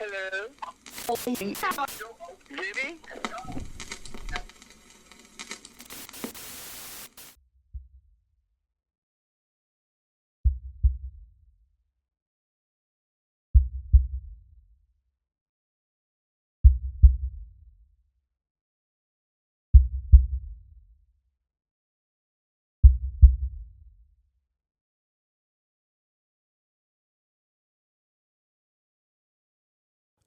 Hello? Baby?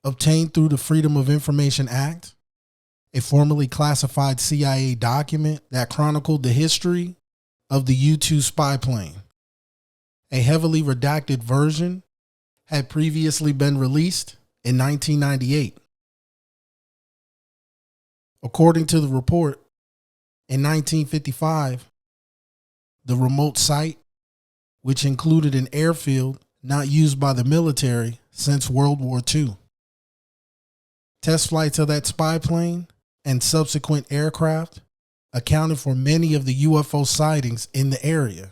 Obtained through the Freedom of Information Act, a formerly classified CIA document that chronicled the history of the U-2 spy plane. A heavily redacted version had previously been released in 1998. According to the report, in 1955, the remote site, which included an airfield not used by the military since World War II. Test flights of that spy plane and subsequent aircraft accounted for many of the UFO sightings in the area.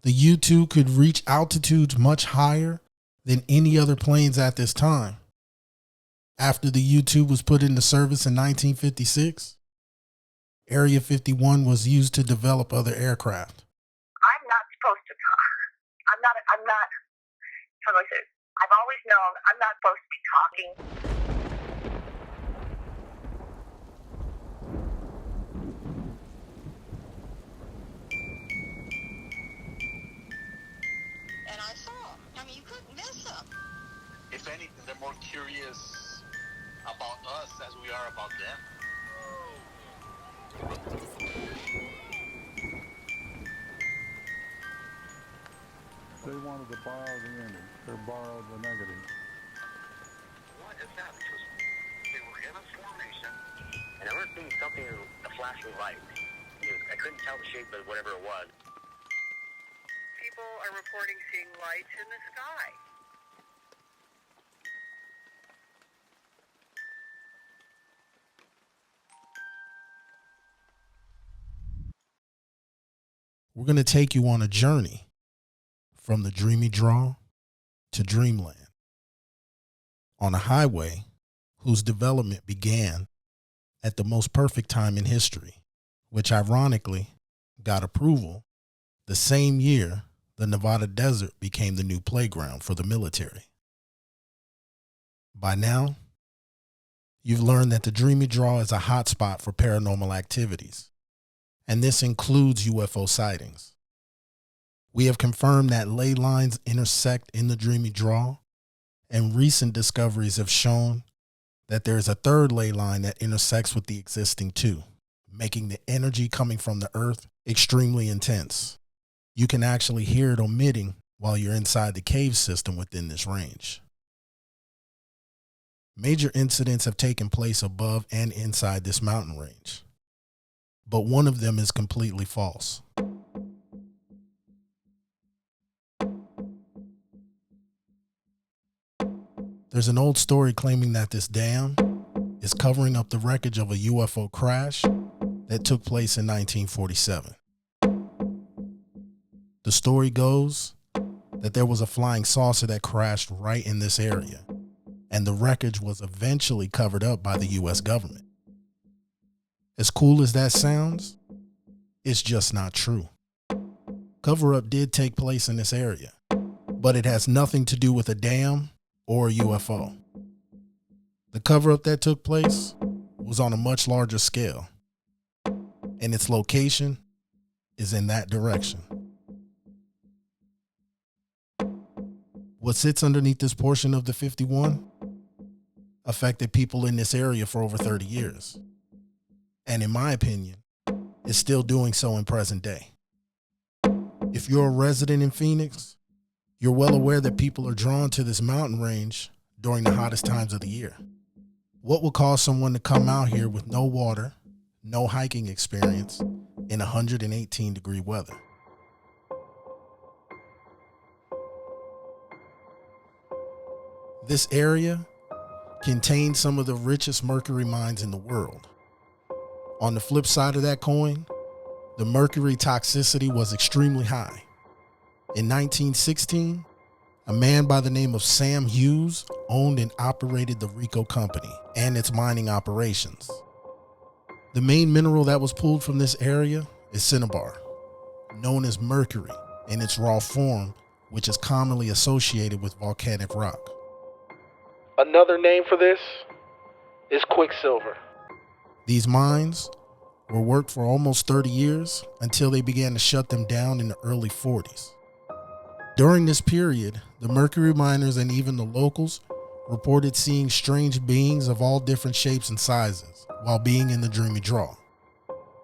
The U-2 could reach altitudes much higher than any other planes at this time. After the U-2 was put into service in 1956, Area 51 was used to develop other aircraft. I'm not supposed to talk. How do I say it? I've always known I'm not supposed to be talking. And I saw them. I mean, you couldn't miss them. If anything, they're more curious about us as we are about them. They wanted to borrow the image, or borrow the negative. What has happened to us? They were in a formation, and I remember seeing something, a flashing light. I couldn't tell the shape of whatever it was. People are reporting seeing lights in the sky. We're going to take you on a journey from the dreamy draw to dreamland, on a highway whose development began at the most perfect time in history, which ironically got approval the same year the Nevada desert became the new playground for the military. By now, you've learned that the dreamy draw is a hotspot for paranormal activities, and this includes UFO sightings. We have confirmed that ley lines intersect in the dreamy draw, and recent discoveries have shown that there is a third ley line that intersects with the existing two, making the energy coming from the earth extremely intense. You can actually hear it emitting while you're inside the cave system within this range. Major incidents have taken place above and inside this mountain range, but one of them is completely false. There's an old story claiming that this dam is covering up the wreckage of a UFO crash that took place in 1947. The story goes that there was a flying saucer that crashed right in this area, and the wreckage was eventually covered up by the US government. As cool as that sounds, it's just not true. Cover-up did take place in this area, but it has nothing to do with a dam or a UFO. The cover-up that took place was on a much larger scale, and its location is in that direction. What sits underneath this portion of the 51 affected people in this area for over 30 years, and in my opinion, is still doing so in present day. If you're a resident in Phoenix, you're well aware that people are drawn to this mountain range during the hottest times of the year. What would cause someone to come out here with no water, no hiking experience, in 118-degree weather? This area contains some of the richest mercury mines in the world. On the flip side of that coin, the mercury toxicity was extremely high. In 1916, A man by the name of Sam Hughes owned and operated the Rico Company and its mining operations. The main mineral that was pulled from this area is cinnabar, known as mercury in its raw form, which is commonly associated with volcanic rock. Another name for this is quicksilver. These mines were worked for almost 30 years until they began to shut them down in the early 40s. During this period, the mercury miners and even the locals reported seeing strange beings of all different shapes and sizes while being in the dreamy draw.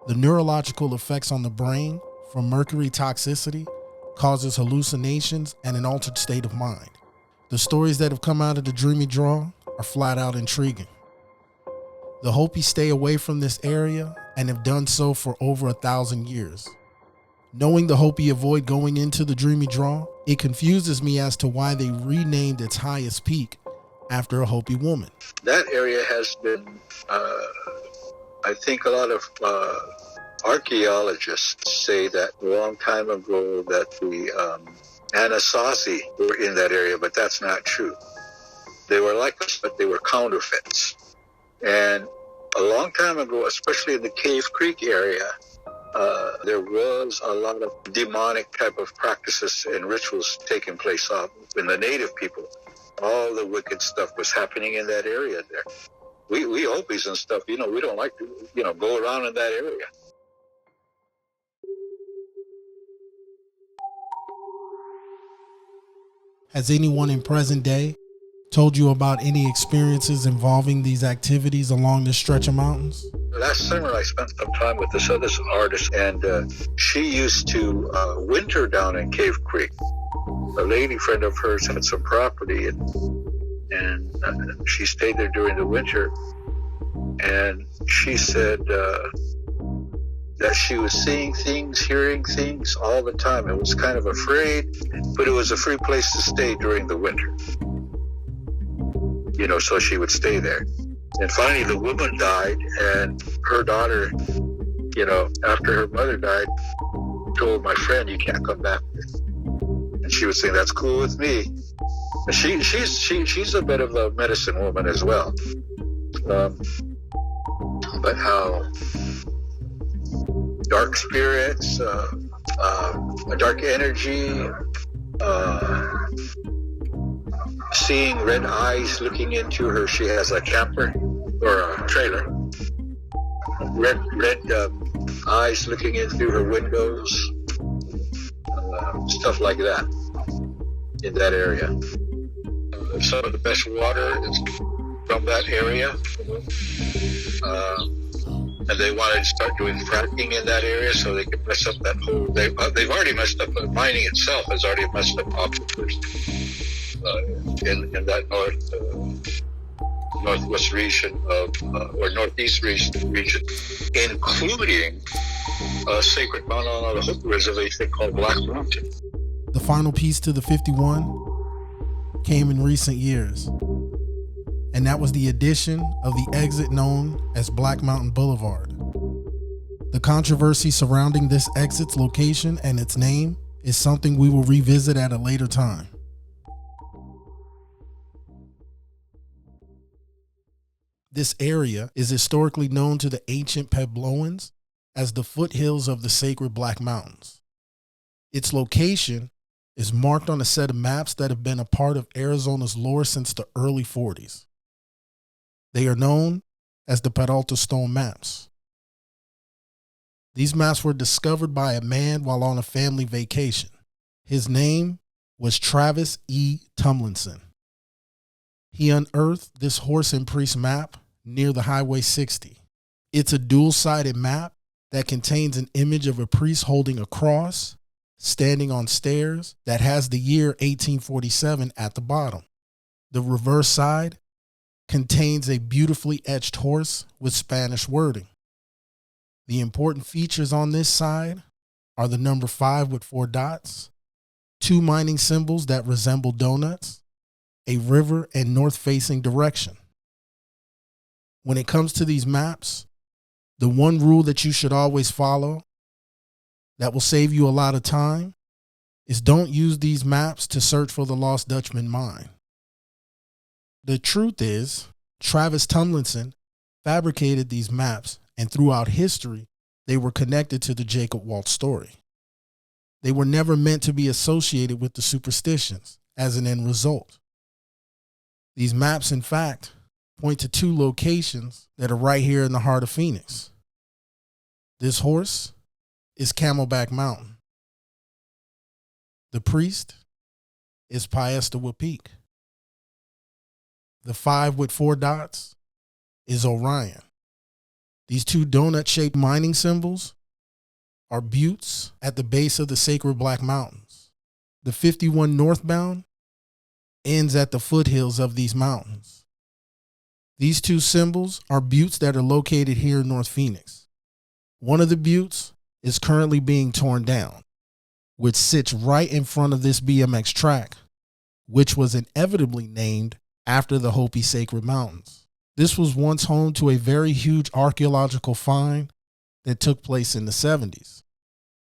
The neurological effects on the brain from mercury toxicity causes hallucinations and an altered state of mind. The stories that have come out of the dreamy draw are flat out intriguing. The Hopi stay away from this area and have done so for over 1,000 years. Knowing the Hopi avoid going into the dreamy draw, it confuses me as to why they renamed its highest peak after a Hopi woman. That area has been, I think a lot of archaeologists say that a long time ago that the Anasazi were in that area, but that's not true. They were like us, but they were counterfeits. And a long time ago, especially in the Cave Creek area, there was a lot of demonic type of practices and rituals taking place in the native people. All the wicked stuff was happening in that area there. We Hopis and stuff, we don't like to, go around in that area. Has anyone in present day told you about any experiences involving these activities along this stretch of mountains? Last summer, I spent some time with this other artist, and she used to winter down in Cave Creek. A lady friend of hers had some property, and she stayed there during the winter. And she said that she was seeing things, hearing things all the time. It was kind of afraid, but it was a free place to stay during the winter. So she would stay there. And finally, the woman died, and her daughter, after her mother died, told my friend, "You can't come back here." And she was saying, "That's cool with me." And she's a bit of a medicine woman as well. But how dark spirits, a dark energy, seeing red eyes looking into her. She has a camper or a trailer. Red eyes looking in through her windows. Stuff like that in that area. Some of the best water is from that area. And they wanted to start doing fracking in that area so they could mess up that whole... They've already messed up... Mining itself has already messed up aquifers in that northwest region or northeast region, including a sacred mountain on the Hopi reservation called Black Mountain. The final piece to the 51 came in recent years, and that was the addition of the exit known as Black Mountain Boulevard. The controversy surrounding this exit's location and its name is something we will revisit at a later time. This area is historically known to the ancient Puebloans as the foothills of the sacred Black Mountains. Its location is marked on a set of maps that have been a part of Arizona's lore since the early 40s. They are known as the Peralta Stone Maps. These maps were discovered by a man while on a family vacation. His name was Travis E. Tumlinson. He unearthed this horse and priest map near the Highway 60. It's a dual-sided map that contains an image of a priest holding a cross, standing on stairs that has the year 1847 at the bottom. The reverse side contains a beautifully etched horse with Spanish wording. The important features on this side are the number 5 with 4 dots, 2 mining symbols that resemble donuts, a river and north-facing direction. When it comes to these maps, the one rule that you should always follow that will save you a lot of time is don't use these maps to search for the lost Dutchman mine. The truth is, Travis Tomlinson fabricated these maps, and throughout history, they were connected to the Jacob Waltz story. They were never meant to be associated with the superstitions as an end result. These maps, in fact, point to two locations that are right here in the heart of Phoenix. This horse is Camelback Mountain. The priest is Piestewa Peak. The 5 with 4 dots is Orion. These two donut-shaped mining symbols are buttes at the base of the sacred Black Mountains. The 51 northbound ends at the foothills of these mountains. These two symbols are buttes that are located here in North Phoenix. One of the buttes is currently being torn down, which sits right in front of this BMX track, which was inevitably named after the Hopi Sacred Mountains. This was once home to a very huge archaeological find that took place in the 70s.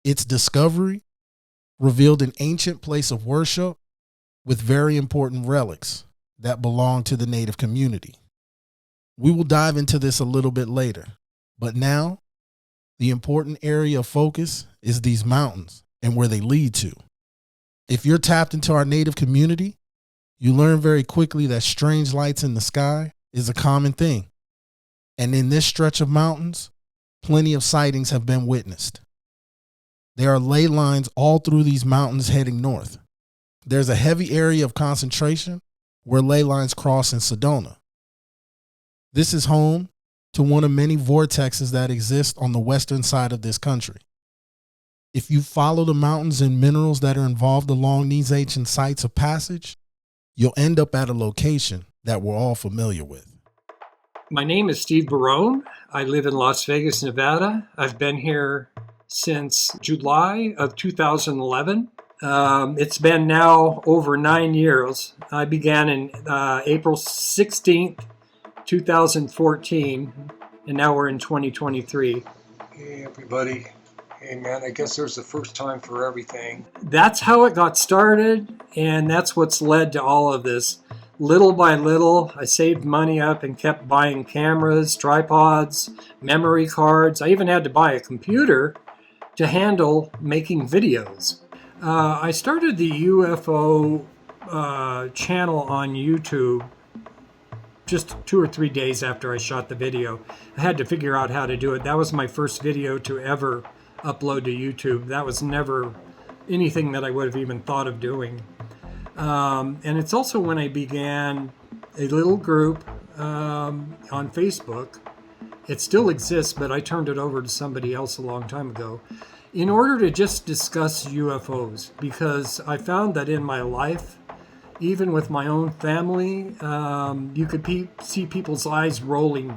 Its discovery revealed an ancient place of worship with very important relics that belonged to the native community. We will dive into this a little bit later, but now the important area of focus is these mountains and where they lead to. If you're tapped into our native community, you learn very quickly that strange lights in the sky is a common thing. And in this stretch of mountains, plenty of sightings have been witnessed. There are ley lines all through these mountains heading north. There's a heavy area of concentration where ley lines cross in Sedona. This is home to one of many vortexes that exist on the western side of this country. If you follow the mountains and minerals that are involved along these ancient sites of passage, you'll end up at a location that we're all familiar with. My name is Steve Barone. I live in Las Vegas, Nevada. I've been here since July of 2011. It's been now over 9 years. I began in April 16th, 2014, and now we're in 2023. Hey everybody. Hey man, I guess there's a first time for everything. That's how it got started, and that's what's led to all of this. Little by little, I saved money up and kept buying cameras, tripods, memory cards. I even had to buy a computer to handle making videos. I started the UFO channel on YouTube just 2 or 3 days after I shot the video. I had to figure out how to do it. That was my first video to ever upload to YouTube. That was never anything that I would have even thought of doing. And it's also when I began a little group on Facebook. It still exists, but I turned it over to somebody else a long time ago in order to just discuss UFOs, because I found that in my life, even with my own family, you could see people's eyes rolling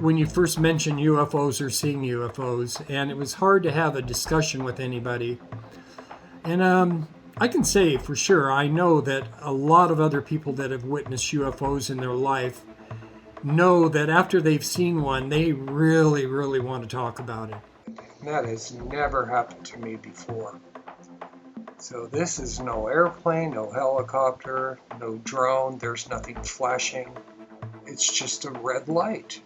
when you first mention UFOs or seeing UFOs, and it was hard to have a discussion with anybody. And I can say for sure, I know that a lot of other people that have witnessed UFOs in their life know that after they've seen one, they really, really want to talk about it. That has never happened to me before. So this is no airplane, no helicopter, no drone, there's nothing flashing. It's just a red light.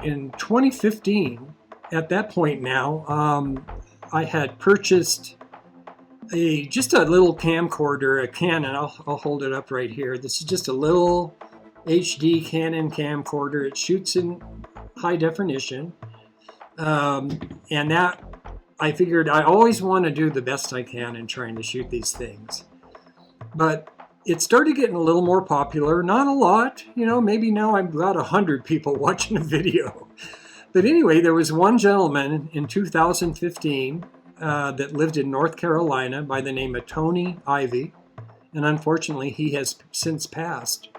In 2015, at that point now, I had purchased just a little camcorder, a Canon. I'll hold it up right here. This is just a little HD Canon camcorder. It shoots in high definition. And that, I figured I always want to do the best I can in trying to shoot these things. But it started getting a little more popular. Not a lot, maybe now I've got 100 people watching a video. But anyway, there was one gentleman in 2015 that lived in North Carolina by the name of Tony Ivy. And unfortunately, he has since passed.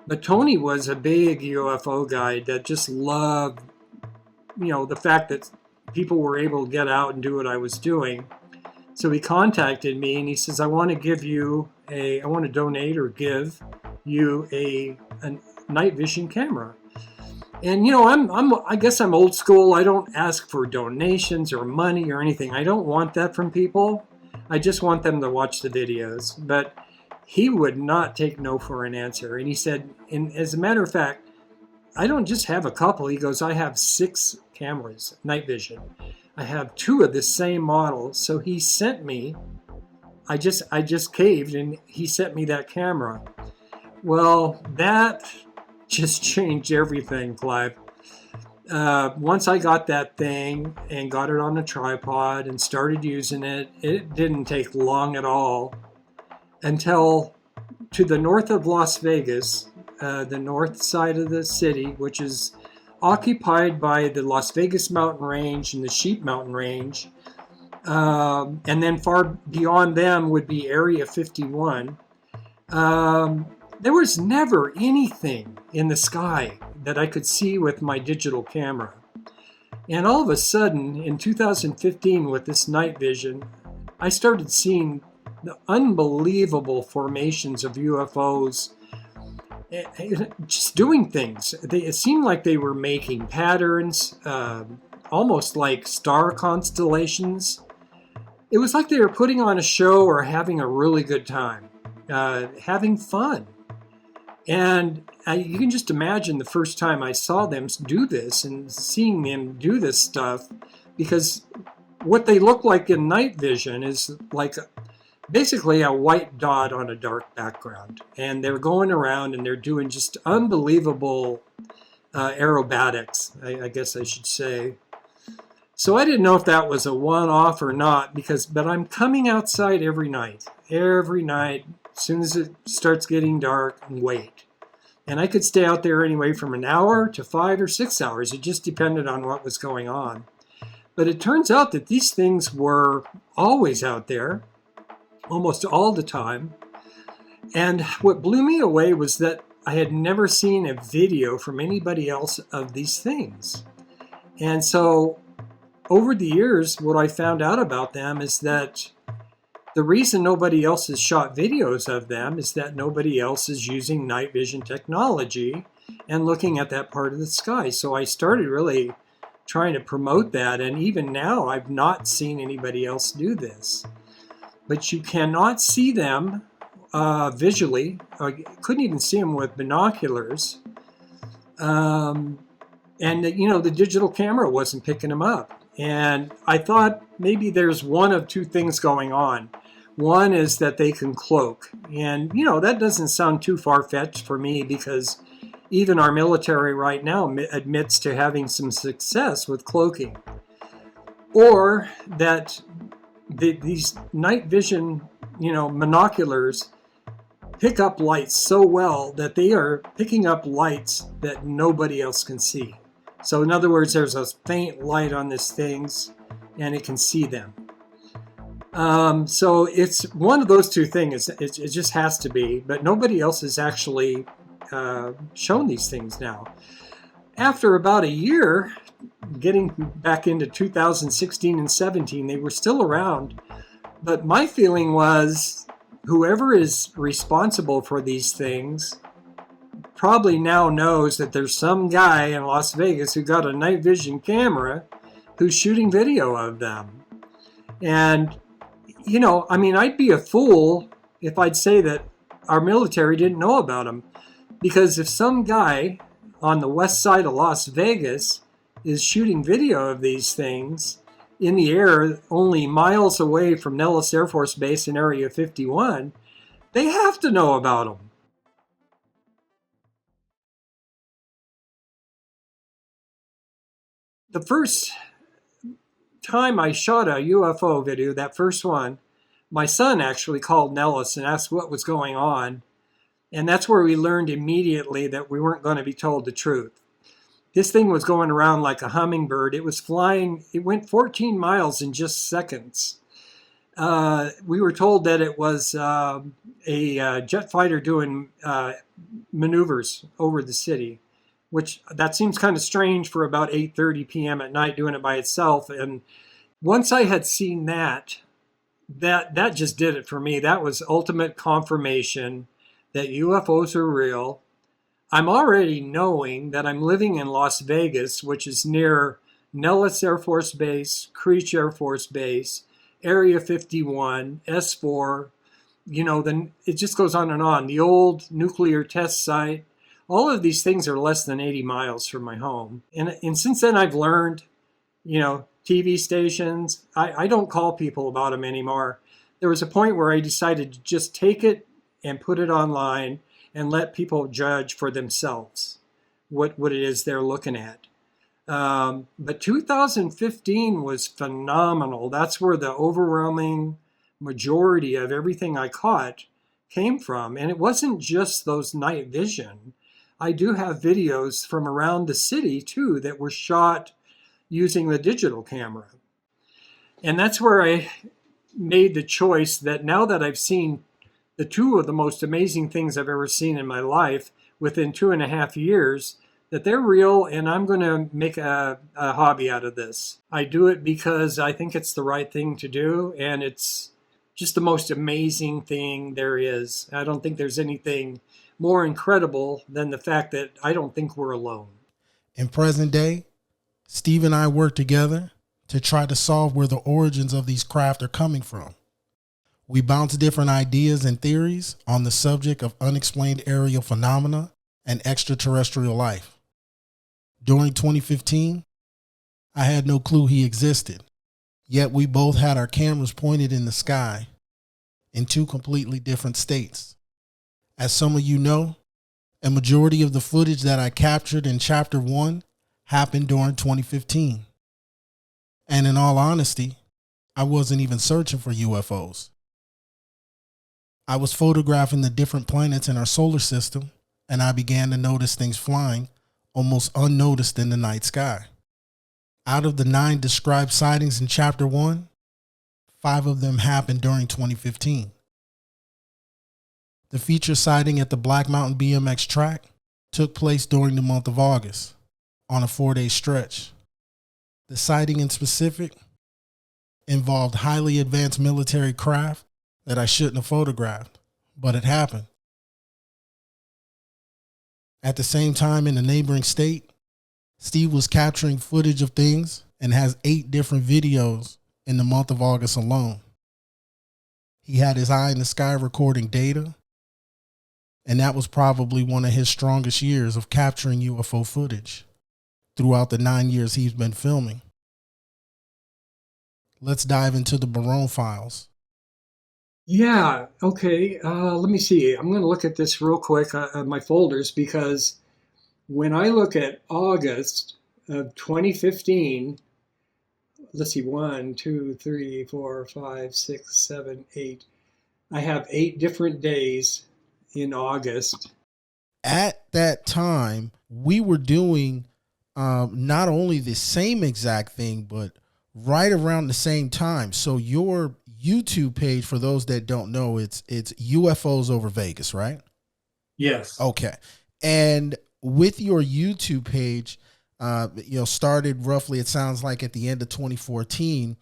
But Tony was a big UFO guy that just loved, the fact that people were able to get out and do what I was doing. So he contacted me and he says, I want to donate or give you a night vision camera. And I guess I'm old school. I don't ask for donations or money or anything. I don't want that from people. I just want them to watch the videos. But he would not take no for an answer. And he said, and as a matter of fact, I don't just have a couple. He goes, I have 6 cameras, night vision. I have 2 of the same model. So he sent me, I just caved and he sent me that camera. Well, that just changed everything, Clive. Once I got that thing and got it on a tripod and started using it, it didn't take long at all until to the north of Las Vegas, the north side of the city, which is occupied by the Las Vegas mountain range and the Sheep mountain range. And then far beyond them would be Area 51. There was never anything in the sky that I could see with my digital camera. And all of a sudden, in 2015, with this night vision, I started seeing the unbelievable formations of UFOs just doing things. It seemed like they were making patterns, almost like star constellations. It was like they were putting on a show or having a really good time, having fun. And you can just imagine the first time I saw them do this and seeing them do this stuff, because what they look like in night vision is like basically a white dot on a dark background. And they're going around and they're doing just unbelievable aerobatics, I guess I should say. So I didn't know if that was a one-off or not, but I'm coming outside every night, as soon as it starts getting dark, and wait. And I could stay out there anyway from an hour to 5 or 6 hours. It just depended on what was going on. But it turns out that these things were always out there, almost all the time. And what blew me away was that I had never seen a video from anybody else of these things. And so over the years, what I found out about them is that the reason nobody else has shot videos of them is that nobody else is using night vision technology and looking at that part of the sky. So I started really trying to promote that. And even now, I've not seen anybody else do this. But you cannot see them visually. I couldn't even see them with binoculars. And, the digital camera wasn't picking them up. And I thought maybe there's one of 2 things going on. One is that they can cloak. And, that doesn't sound too far-fetched for me, because even our military right now admits to having some success with cloaking. Or that these night vision, binoculars pick up lights so well that they are picking up lights that nobody else can see. So in other words, there's a faint light on these things and it can see them. So it's one of those 2 things. It just has to be, but nobody else has actually shown these things now. After about a year, getting back into 2016 and 17, they were still around. But my feeling was whoever is responsible for these things probably now knows that there's some guy in Las Vegas who got a night vision camera who's shooting video of them. And, I'd be a fool if I'd say that our military didn't know about them. Because if some guy on the west side of Las Vegas is shooting video of these things in the air only miles away from Nellis Air Force Base in Area 51, they have to know about them. The first time I shot a UFO video, that first one, my son actually called Nellis and asked what was going on. And that's where we learned immediately that we weren't going to be told the truth. This thing was going around like a hummingbird. It was flying. It went 14 miles in just seconds. We were told that it was a jet fighter doing maneuvers over the city, which that seems kind of strange for about 8:30 p.m. at night doing it by itself. And once I had seen that just did it for me. That was ultimate confirmation that UFOs are real. I'm already knowing that I'm living in Las Vegas, which is near Nellis Air Force Base, Creech Air Force Base, Area 51, S4, then it just goes on and on. The old nuclear test site, all of these things are less than 80 miles from my home. And since then I've learned, TV stations, I don't call people about them anymore. There was a point where I decided to just take it and put it online and let people judge for themselves what it is they're looking at. But 2015 was phenomenal. That's where the overwhelming majority of everything I caught came from. And it wasn't just those night vision. I do have videos from around the city too that were shot using the digital camera. And that's where I made the choice that now that I've seen the two of the most amazing things I've ever seen in my life within 2.5 years, that they're real, and I'm going to make a hobby out of this. I do it because I think it's the right thing to do, and it's just the most amazing thing there is. I don't think there's anything more incredible than the fact that I don't think we're alone. In present day, Steve and I work together to try to solve where the origins of these craft are coming from. We bounce different ideas and theories on the subject of unexplained aerial phenomena and extraterrestrial life. During 2015, I had no clue he existed, yet we both had our cameras pointed in the sky in two completely different states. As some of you know, a majority of the footage that I captured in Chapter 1 happened during 2015. And in all honesty, I wasn't even searching for UFOs. I was photographing the different planets in our solar system, and I began to notice things flying almost unnoticed in the night sky. Out of the 9 described sightings in Chapter 1, 5 of them happened during 2015. The feature sighting at the Black Mountain BMX track took place during the month of August on a 4-day stretch. The sighting in specific involved highly advanced military craft that I shouldn't have photographed, but it happened. At the same time, in the neighboring state, Steve was capturing footage of things and has 8 different videos in the month of August alone. He had his eye in the sky recording data, and that was probably one of his strongest years of capturing UFO footage throughout the 9 years he's been filming. Let's dive into the Barone files. Yeah, okay. Let me see. I'm going to look at this real quick on my folders, because when I look at August of 2015, let's see, 1, 2, 3, 4, 5, 6, 7, 8. I have 8 different days in August. At that time, we were doing not only the same exact thing, but right around the same time. So your YouTube page, for those that don't know, it's UFOs over Vegas, right? Yes. Okay. And with your YouTube page, started roughly, it sounds like at the end of 2014,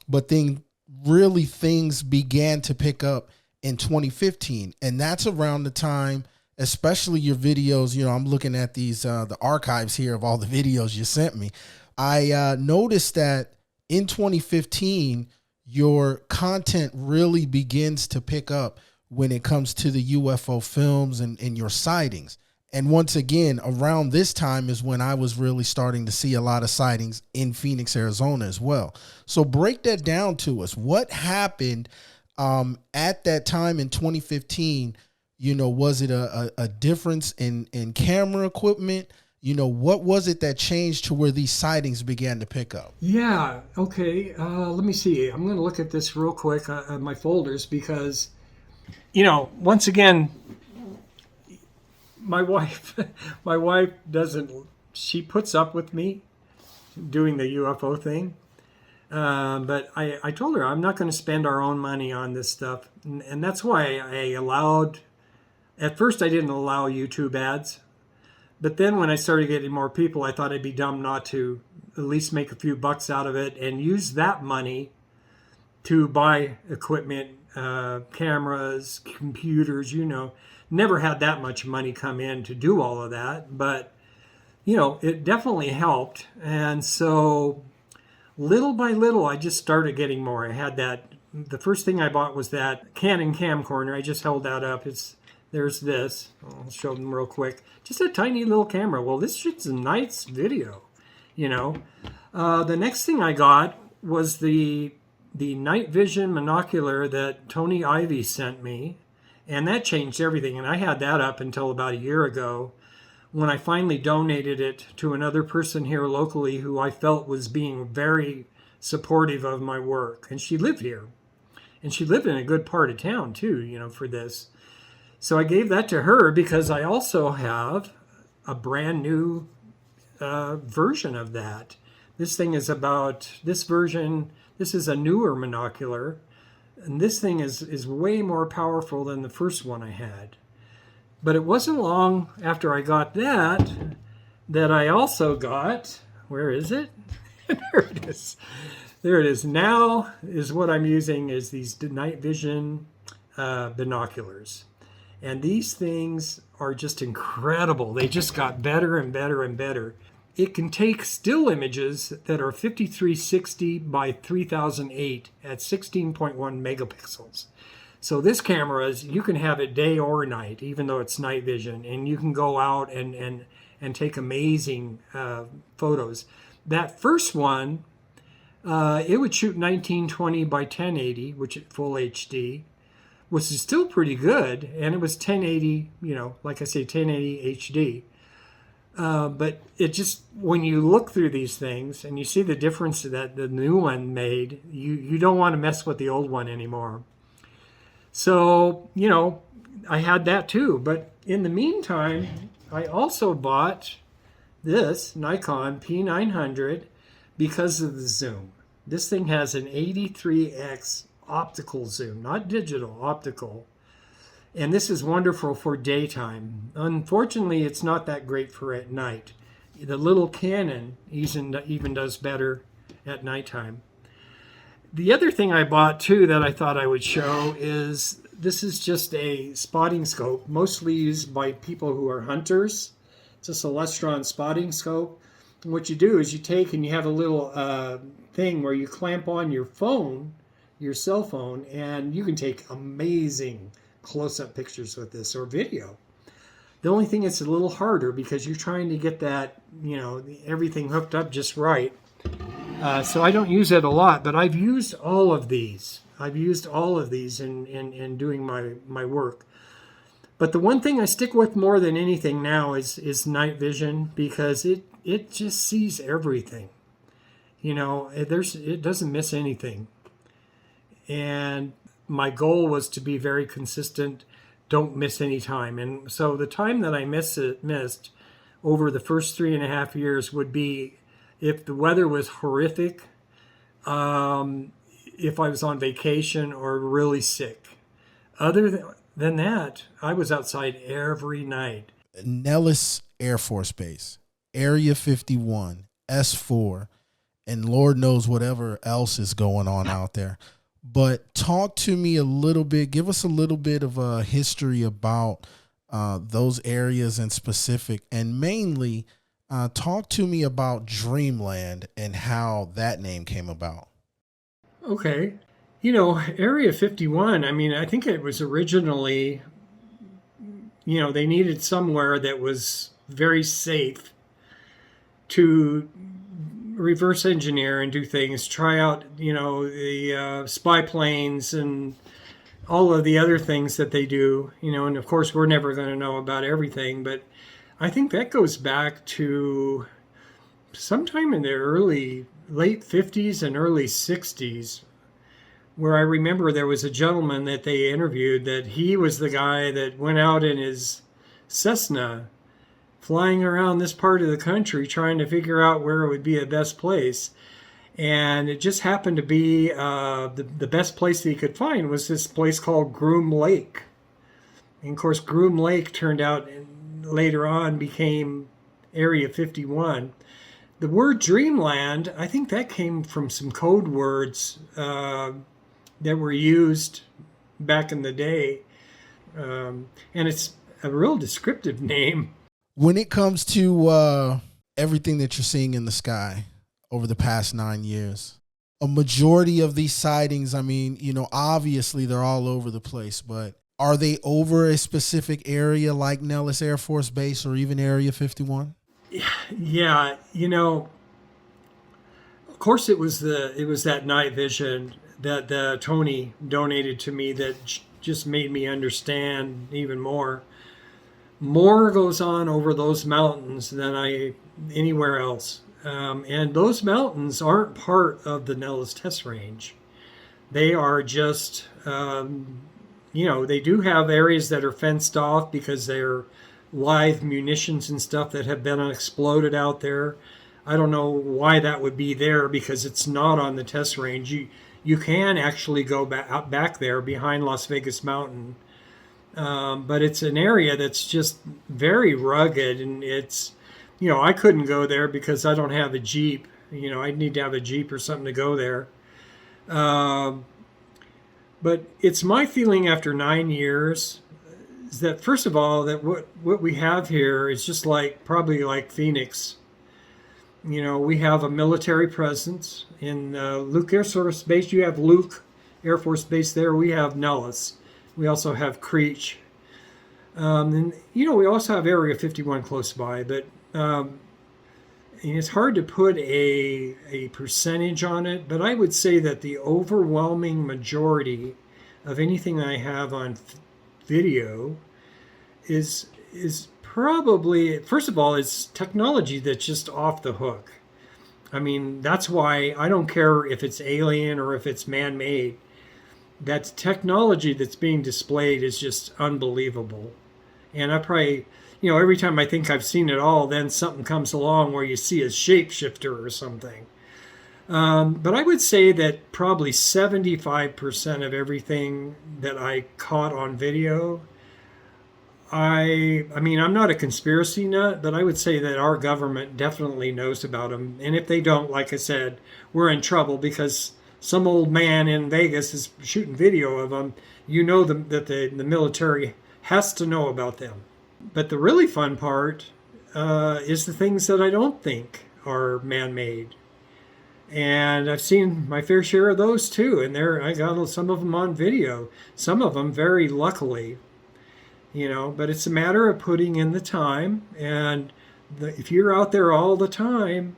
but then really things began to pick up in 2015. And that's around the time, especially your videos, I'm looking at these, the archives here of all the videos you sent me. I noticed that in 2015, your content really begins to pick up when it comes to the UFO films and your sightings. And once again, around this time is when I was really starting to see a lot of sightings in Phoenix, Arizona as well. So break that down to us. What happened at that time in 2015? Was it a difference in camera equipment? What was it that changed to where these sightings began to pick up? Yeah, okay. Let me see. I'm going to look at this real quick on my folders, because, once again, my wife she puts up with me doing the UFO thing. But I told her I'm not going to spend our own money on this stuff. And that's why at first I didn't allow YouTube ads. But then when I started getting more people, I thought I'd be dumb not to at least make a few bucks out of it and use that money to buy equipment, cameras, computers, Never had that much money come in to do all of that, but, it definitely helped. And so little by little, I just started getting more. I had that. The first thing I bought was that Canon camcorder. I just held that up. There's this. I'll show them real quick. Just a tiny little camera. Well, this shit's a nice video, you know. The next thing I got was the night vision monocular that Tony Ivy sent me, and that changed everything. And I had that up until about a year ago, when I finally donated it to another person here locally who I felt was being very supportive of my work. And she lived here. And she lived in a good part of town too, you know, for this. So I gave that to her because I also have a brand new version of that. This thing is about, this version, this is a newer monocular. And this thing is way more powerful than the first one I had. But it wasn't long after I got that I also got, where is it? There it is. There it is. Now is what I'm using is these night vision binoculars. And these things are just incredible. They just got better and better and better. It can take still images that are 5360 by 3008 at 16.1 megapixels. So this camera is, you can have it day or night, even though it's night vision, and you can go out and take amazing photos. That first one, it would shoot 1920 by 1080, which is full HD, which is still pretty good, and it was 1080, you know, like I say, 1080 HD. But it just, when you look through these things and you see the difference that the new one made, you don't want to mess with the old one anymore. So, you know, I had that too. But in the meantime, I also bought this Nikon P900 because of the zoom. This thing has an 83x optical zoom, not digital, optical. And this is wonderful for daytime. Unfortunately, it's not that great for at night. The little Canon even does better at nighttime. The other thing I bought too that I thought I would show is, this is just a spotting scope, mostly used by people who are hunters. It's a Celestron spotting scope. And what you do is you take and you have a little thing where you clamp on your phone, your cell phone, and you can take amazing close-up pictures with this, or video. The only thing it's a little harder because you're trying to get that, you know, everything hooked up just right. So I don't use it a lot, but I've used all of these. I've used all of these in doing my work. But the one thing I stick with more than anything now is night vision, because it just sees everything. You know, it doesn't miss anything. And my goal was to be very consistent, don't miss any time. And so the time that I missed over the first 3.5 years would be if the weather was horrific, if I was on vacation or really sick. Other than that, I was outside every night. Nellis Air Force Base, Area 51, S4, and Lord knows whatever else is going on out there. But talk to me a little bit, give us a little bit of a history about those areas in specific, and mainly talk to me about Dreamland and how that name came about. Okay. You know, Area 51, I mean, I think it was originally, you know, they needed somewhere that was very safe to reverse engineer and do things, try out, you know, the spy planes and all of the other things that they do, you know, and of course we're never going to know about everything, but I think that goes back to sometime in the late 50s and early 60s, where I remember there was a gentleman that they interviewed that he was the guy that went out in his Cessna flying around this part of the country trying to figure out where it would be the best place. And it just happened to be the best place that he could find was this place called Groom Lake. And of course, Groom Lake turned out later on became Area 51. The word Dreamland, I think that came from some code words that were used back in the day. And it's a real descriptive name. When it comes to everything that you're seeing in the sky, over the past 9 years? A majority of these sightings, I mean, obviously they're all over the place, but are they over a specific area like Nellis Air Force Base or even Area 51? Yeah, of course it was that night vision that Tony donated to me that just made me understand even more. More goes on over those mountains than anywhere else. And those mountains aren't part of the Nellis test range. They are just, they do have areas that are fenced off because they're live munitions and stuff that have been exploded out there. I don't know why that would be there because it's not on the test range. You can actually go back there behind Las Vegas Mountain. But it's an area that's just very rugged, and it's, I couldn't go there because I don't have a Jeep. I'd need to have a Jeep or something to go there. But it's my feeling after 9 years is that, first of all, that what we have here is just probably like Phoenix. We have a military presence in Luke Air Force Base. You have Luke Air Force Base there. We have Nellis. We also have Creech. And, we also have Area 51 close by. But and it's hard to put a percentage on it. But I would say that the overwhelming majority of anything I have on video is probably, first of all, it's technology that's just off the hook. I mean, that's why I don't care if it's alien or if it's man-made. That technology that's being displayed is just unbelievable. And I probably, every time I think I've seen it all, then something comes along where you see a shapeshifter or something. But I would say that probably 75% of everything that I caught on video, I mean, I'm not a conspiracy nut, but I would say that our government definitely knows about them. And if they don't, like I said, we're in trouble because some old man in Vegas is shooting video of them. That the military has to know about them. But the really fun part is the things that I don't think are man-made. And I've seen my fair share of those too. And I got some of them on video. Some of them very luckily. But it's a matter of putting in the time. And if you're out there all the time,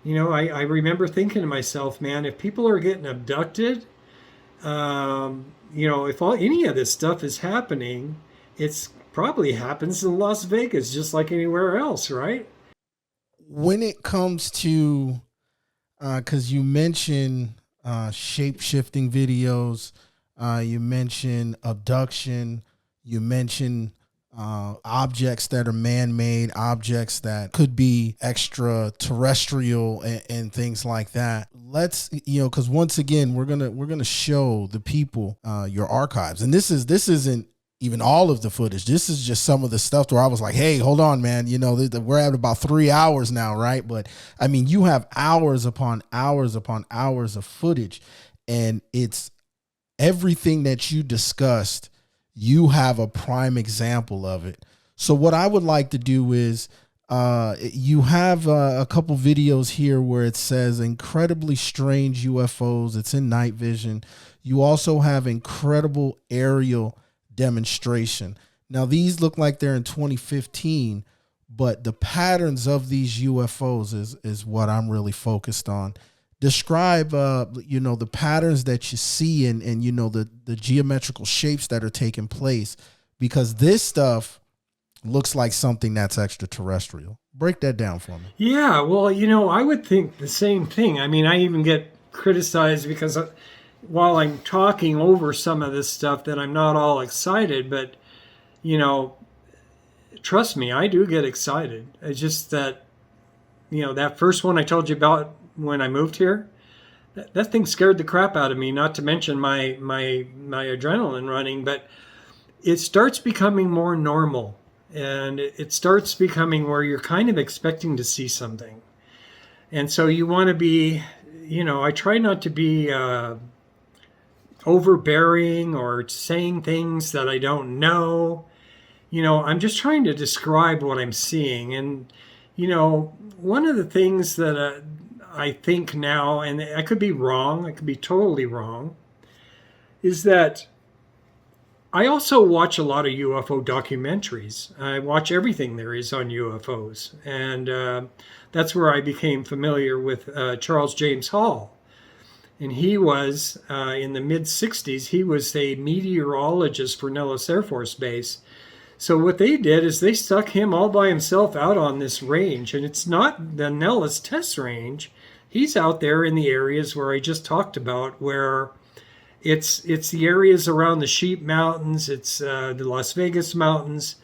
I remember thinking to myself, man, if people are getting abducted, if any of this stuff is happening, it's probably happens in Las Vegas, just like anywhere else, right? When it comes to, because you mentioned shape-shifting videos, you mentioned abduction, you mentioned objects that are man-made, objects that could be extraterrestrial and things like that. Let's, because once again, we're gonna show the people your archives, and this isn't even all of the footage. This is just some of the stuff where I was like, hey, hold on, man. We're at about 3 hours now, right? But I mean, you have hours upon hours upon hours of footage, and it's everything that you discussed. You have a prime example of it. So what I would like to do is you have a couple videos here where it says incredibly strange UFOs. It's in night vision. You also have incredible aerial demonstration. Now, these look like they're in 2015, but the patterns of these UFOs is what I'm really focused on. Describe, the patterns that you see and the geometrical shapes that are taking place, because this stuff looks like something that's extraterrestrial. Break that down for me. Yeah, well, I would think the same thing. I mean, I even get criticized because while I'm talking over some of this stuff that I'm not all excited, but, trust me, I do get excited. It's just that, that first one I told you about when I moved here, that thing scared the crap out of me, not to mention my adrenaline running, but it starts becoming more normal, and it starts becoming where you're kind of expecting to see something. And so you want to be, I try not to be overbearing or saying things that I don't know. I'm just trying to describe what I'm seeing. And, one of the things that I think now, and I could be wrong, I could be totally wrong, is that I also watch a lot of UFO documentaries. I watch everything there is on UFOs. And that's where I became familiar with Charles James Hall. And he was, in the mid-60s, he was a meteorologist for Nellis Air Force Base. So what they did is they stuck him all by himself out on this range. And it's not the Nellis test range. He's out there in the areas where I just talked about, where it's the areas around the Sheep Mountains, it's the Las Vegas Mountains.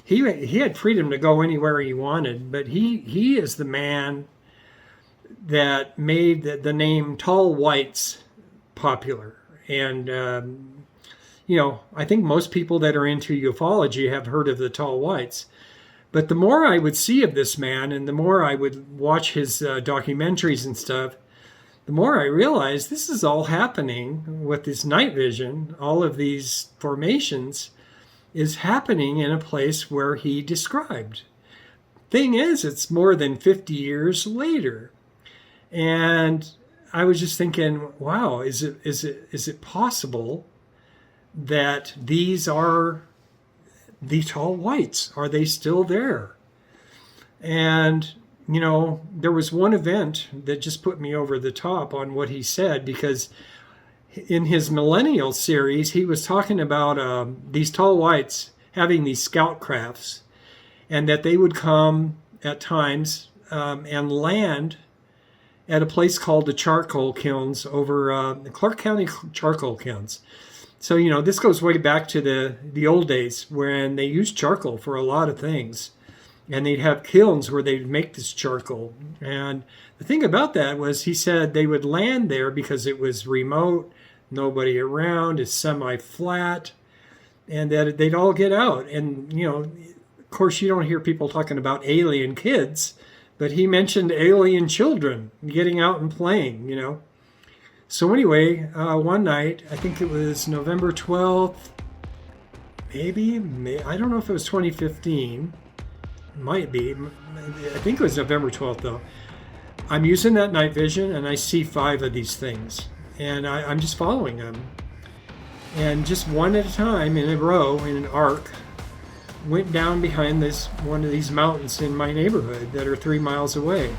He had freedom to go anywhere he wanted, but he is the man that made the name Tall Whites popular. And, I think most people that are into ufology have heard of the Tall Whites. But the more I would see of this man and the more I would watch his documentaries and stuff, the more I realized this is all happening with this night vision. All of these formations is happening in a place where he described. Thing is, it's more than 50 years later. And I was just thinking, wow, is it possible that these are the Tall Whites? Are they still there? And, there was one event that just put me over the top on what he said, because in his Millennial series, he was talking about these Tall Whites having these scout crafts, and that they would come at times and land at a place called the charcoal kilns over the Clark County charcoal kilns. So, this goes way back to the old days when they used charcoal for a lot of things. And they'd have kilns where they'd make this charcoal. And the thing about that was, he said they would land there because it was remote, nobody around, it's semi-flat, and that they'd all get out. And, of course, you don't hear people talking about alien kids, but he mentioned alien children getting out and playing, So anyway, one night, I think it was November 12th, maybe, I don't know if it was 2015. Might be. I think it was November 12th, though. I'm using that night vision, and I see 5 of these things. And I'm just following them. And just one at a time, in a row, in an arc, went down behind one of these mountains in my neighborhood that are 3 miles away.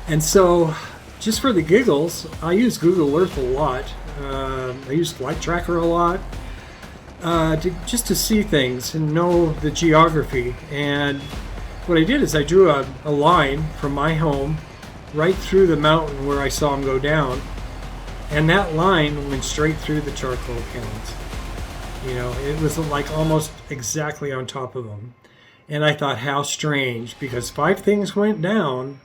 And so, just for the giggles, I use Google Earth a lot. I use Flight Tracker a lot, just to see things and know the geography. And what I did is I drew a line from my home right through the mountain where I saw him go down, and that line went straight through the charcoal kilns. It was like almost exactly on top of them. And I thought, how strange, because 5 things went down,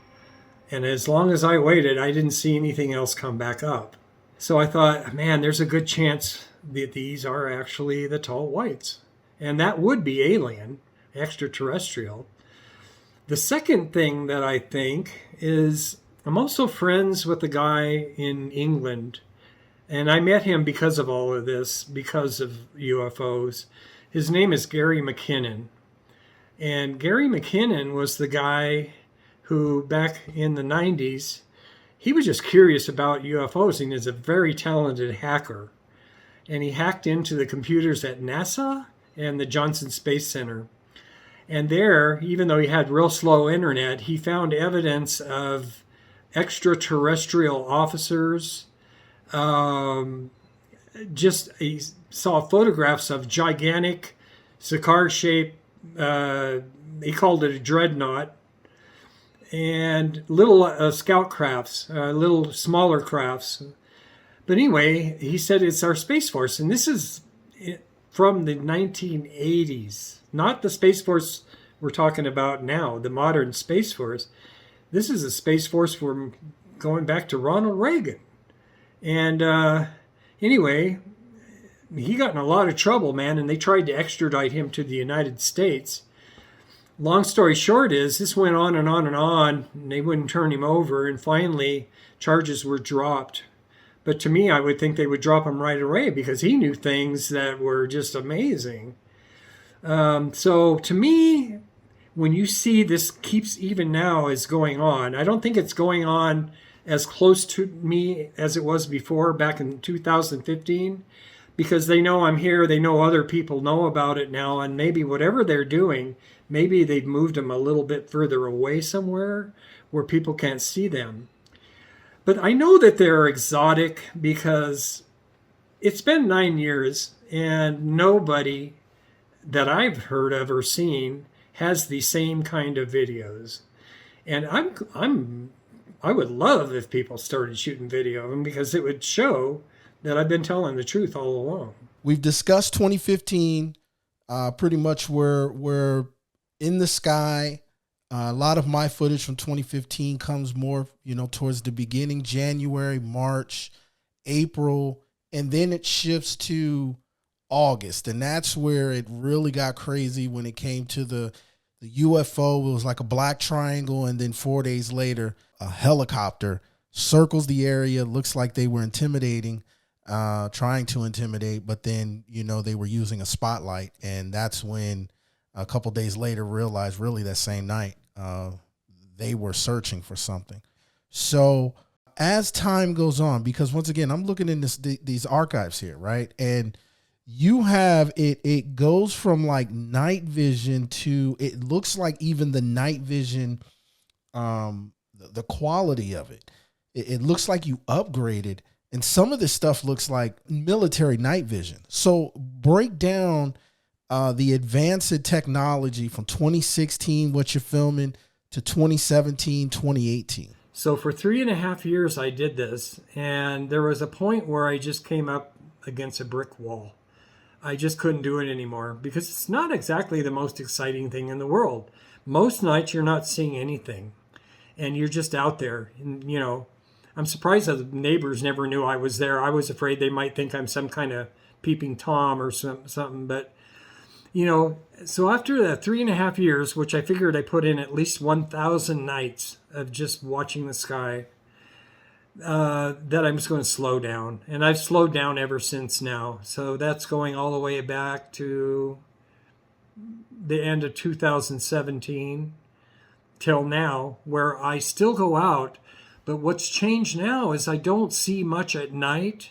and as long as I waited, I didn't see anything else come back up. So I thought, man, there's a good chance that these are actually the Tall Whites. And that would be alien, extraterrestrial. The second thing that I think is, I'm also friends with a guy in England. And I met him because of all of this, because of UFOs. His name is Gary McKinnon. And Gary McKinnon was the guy who, back in the 90s, he was just curious about UFOs, and is a very talented hacker. And he hacked into the computers at NASA and the Johnson Space Center. And there, even though he had real slow internet, he found evidence of extraterrestrial officers. He saw photographs of gigantic cigar-shaped, he called it a dreadnought, and little scout crafts, little smaller crafts. But anyway, he said it's our Space Force. And this is from the 1980s, not the Space Force we're talking about now, the modern Space Force. This is a Space Force from going back to Ronald Reagan. And anyway, he got in a lot of trouble, man, and they tried to extradite him to the United States. Long story short is this went on and on and on, and they wouldn't turn him over, and finally charges were dropped. But to me, I would think they would drop him right away because he knew things that were just amazing. So to me, when you see this keeps even now is going on, I don't think it's going on as close to me as it was before back in 2015, because they know I'm here, they know other people know about it now, and maybe whatever they're doing, maybe they've moved them a little bit further away somewhere where people can't see them. But I know that they're exotic because it's been 9 years and nobody that I've heard of or seen has the same kind of videos. And I would love if people started shooting video of them because it would show that I've been telling the truth all along. We've discussed 2015, pretty much we're in the sky. A lot of my footage from 2015 comes more, towards the beginning, January, March, April, and then it shifts to August. And that's where it really got crazy when it came to the UFO. It was like a black triangle. And then 4 days later, a helicopter circles the area. Looks like they were intimidating, trying to intimidate. But then, they were using a spotlight. And that's when a couple days later realized really that same night they were searching for something. So as time goes on, because once again, I'm looking in these archives here, right? And you have it goes from like night vision to, it looks like even the night vision, the quality of it looks like you upgraded, and some of this stuff looks like military night vision. So break down the advanced technology from 2016, what you're filming, to 2017, 2018. So for 3.5 years, I did this, and there was a point where I just came up against a brick wall. I just couldn't do it anymore because it's not exactly the most exciting thing in the world. Most nights you're not seeing anything, and you're just out there. And, I'm surprised that the neighbors never knew I was there. I was afraid they might think I'm some kind of peeping Tom or something, but so after that 3.5 years, which I figured I put in at least 1,000 nights of just watching the sky, that I'm just going to slow down. And I've slowed down ever since now. So that's going all the way back to the end of 2017 till now, where I still go out. But what's changed now is I don't see much at night,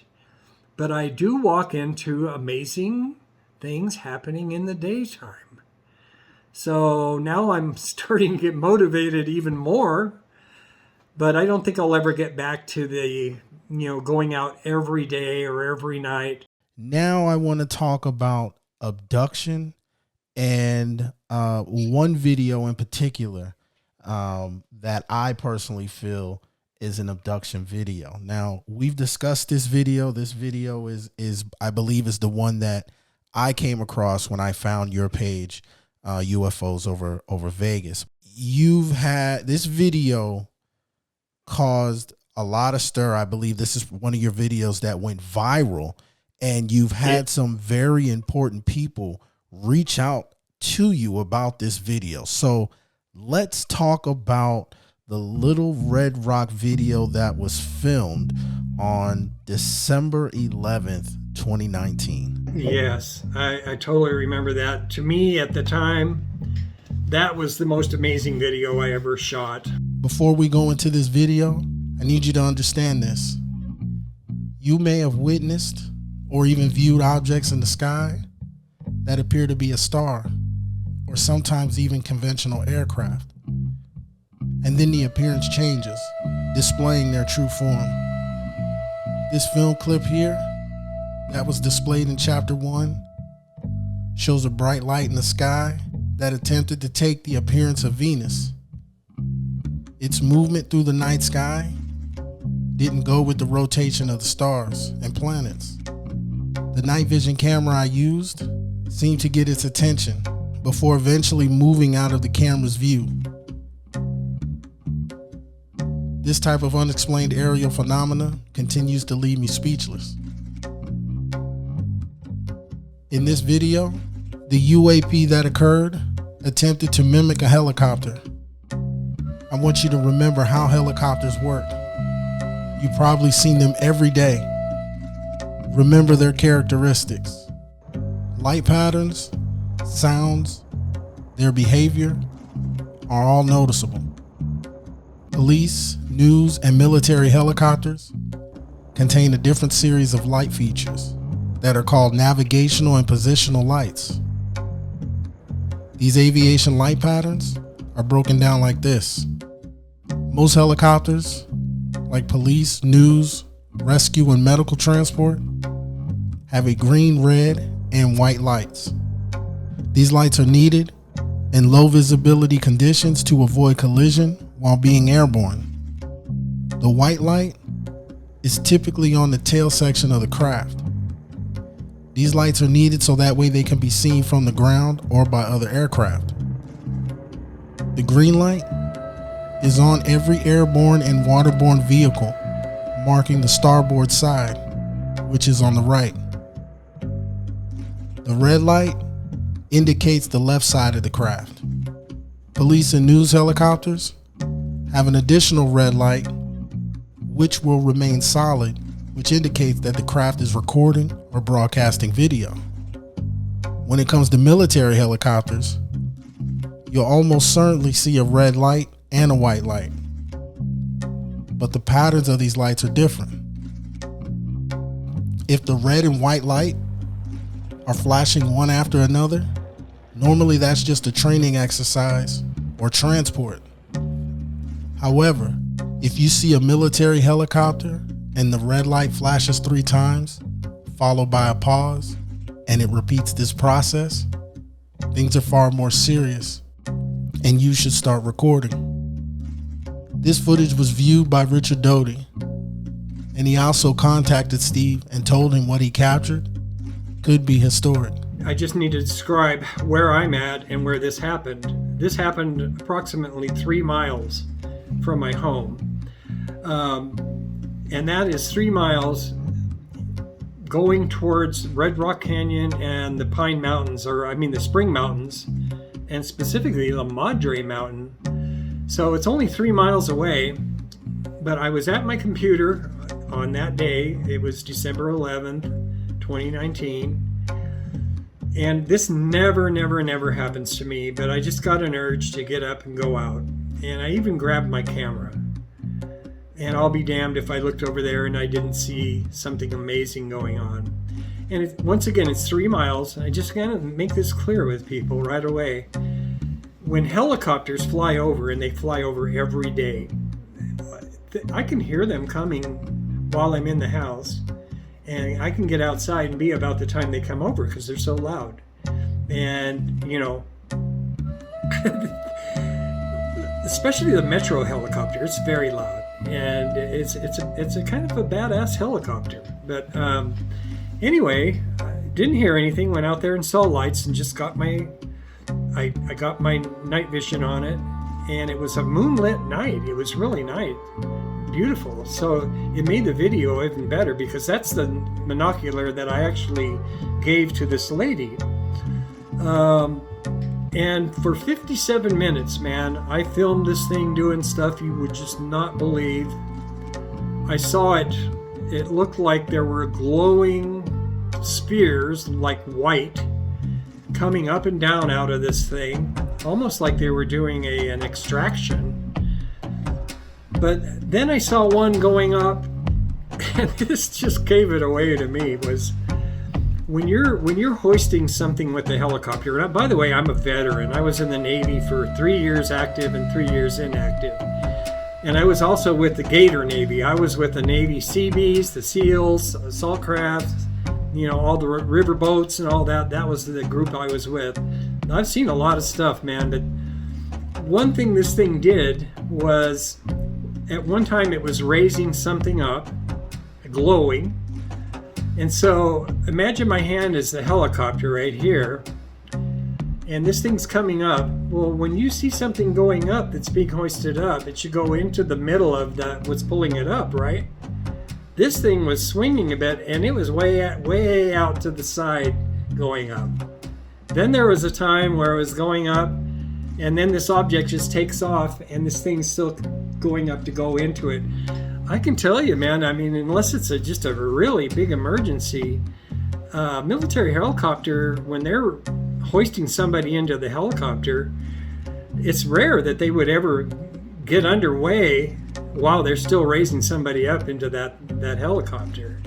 but I do walk into amazing things happening in the daytime. So now I'm starting to get motivated even more, but I don't think I'll ever get back to the, going out every day or every night. Now I want to talk about abduction and one video in particular that I personally feel is an abduction video. Now, we've discussed this video. This video is I believe is the one that I came across when I found your page, UFOs over Vegas. You've had this video caused a lot of stir. I believe this is one of your videos that went viral, and you've had some very important people reach out to you about this video. So let's talk about the Little Red Rock video that was filmed on December 11th, 2019. Yes, I totally remember that. To me at the time, that was the most amazing video I ever shot. Before we go into this video, I need you to understand this. You may have witnessed or even viewed objects in the sky that appear to be a star, or sometimes even conventional aircraft. And then the appearance changes, displaying their true form. This film clip here that was displayed in chapter 1 shows a bright light in the sky that attempted to take the appearance of Venus. Its movement through the night sky didn't go with the rotation of the stars and planets. The night vision camera I used seemed to get its attention before eventually moving out of the camera's view. This type of unexplained aerial phenomena continues to leave me speechless. In this video, the UAP that occurred attempted to mimic a helicopter. I want you to remember how helicopters work. You've probably seen them every day. Remember their characteristics. Light patterns, sounds, their behavior are all noticeable. Police, news, and military helicopters contain a different series of light features that are called navigational and positional lights. These aviation light patterns are broken down like this. Most helicopters, like police, news, rescue, and medical transport, have a green, red, and white lights. These lights are needed in low visibility conditions to avoid collision while being airborne. The white light is typically on the tail section of the craft. These lights are needed so that way they can be seen from the ground or by other aircraft. The green light is on every airborne and waterborne vehicle, marking the starboard side, which is on the right. The red light indicates the left side of the craft. Police and news helicopters have an additional red light, which will remain solid, which indicates that the craft is recording or broadcasting video. When it comes to military helicopters, you'll almost certainly see a red light and a white light. But the patterns of these lights are different. If the red and white light are flashing one after another, normally that's just a training exercise or transport. However, if you see a military helicopter and the red light flashes 3 times, followed by a pause, and it repeats this process, things are far more serious, and you should start recording. This footage was viewed by Richard Doty, and he also contacted Steve and told him what he captured could be historic. I just need to describe where I'm at and where this happened. This happened approximately 3 miles from my home. And that is 3 miles going towards Red Rock Canyon and the Pine Mountains, the Spring Mountains, and specifically the Madre Mountain. So it's only 3 miles away, but I was at my computer on that day. It was December 11th, 2019. And this never happens to me, but I just got an urge to get up and go out. And I even grabbed my camera. And I'll be damned if I looked over there and I didn't see something amazing going on. And once again, it's 3 miles. I just gotta make this clear with people right away. When helicopters fly over, and they fly over every day, I can hear them coming while I'm in the house. And I can get outside and be about the time they come over because they're so loud. And, especially the Metro helicopter, it's very loud. And it's a kind of a badass helicopter. But anyway, I didn't hear anything, went out there and saw lights and just got I got my night vision on it, and it was a moonlit night. It was really nice. Beautiful. So it made the video even better because that's the monocular that I actually gave to this lady. And for 57 minutes, man, I filmed this thing doing stuff you would just not believe. I saw it. It looked like there were glowing spears, like white, coming up and down out of this thing, almost like they were doing an extraction. But then I saw one going up, and this just gave it away to me, was when you're hoisting something with a helicopter. And by the way, I'm a veteran. I was in the Navy for 3 years active and 3 years inactive. And I was also with the Gator Navy. I was with the Navy Seabees, the SEALs, assault crafts, all the river boats and all that. That was the group I was with. And I've seen a lot of stuff, man. But one thing this thing did was, at one time it was raising something up, glowing, And so imagine my hand is the helicopter right here, and this thing's coming up. Well, when you see something going up that's being hoisted up, it should go into the middle of that what's pulling it up, right? This thing was swinging a bit, and it was way out to the side going up. Then there was a time where it was going up, and then this object just takes off, and this thing's still going up to go into it. I can tell you, man, I mean, unless it's just a really big emergency, military helicopter, when they're hoisting somebody into the helicopter, it's rare that they would ever get underway while they're still raising somebody up into that helicopter.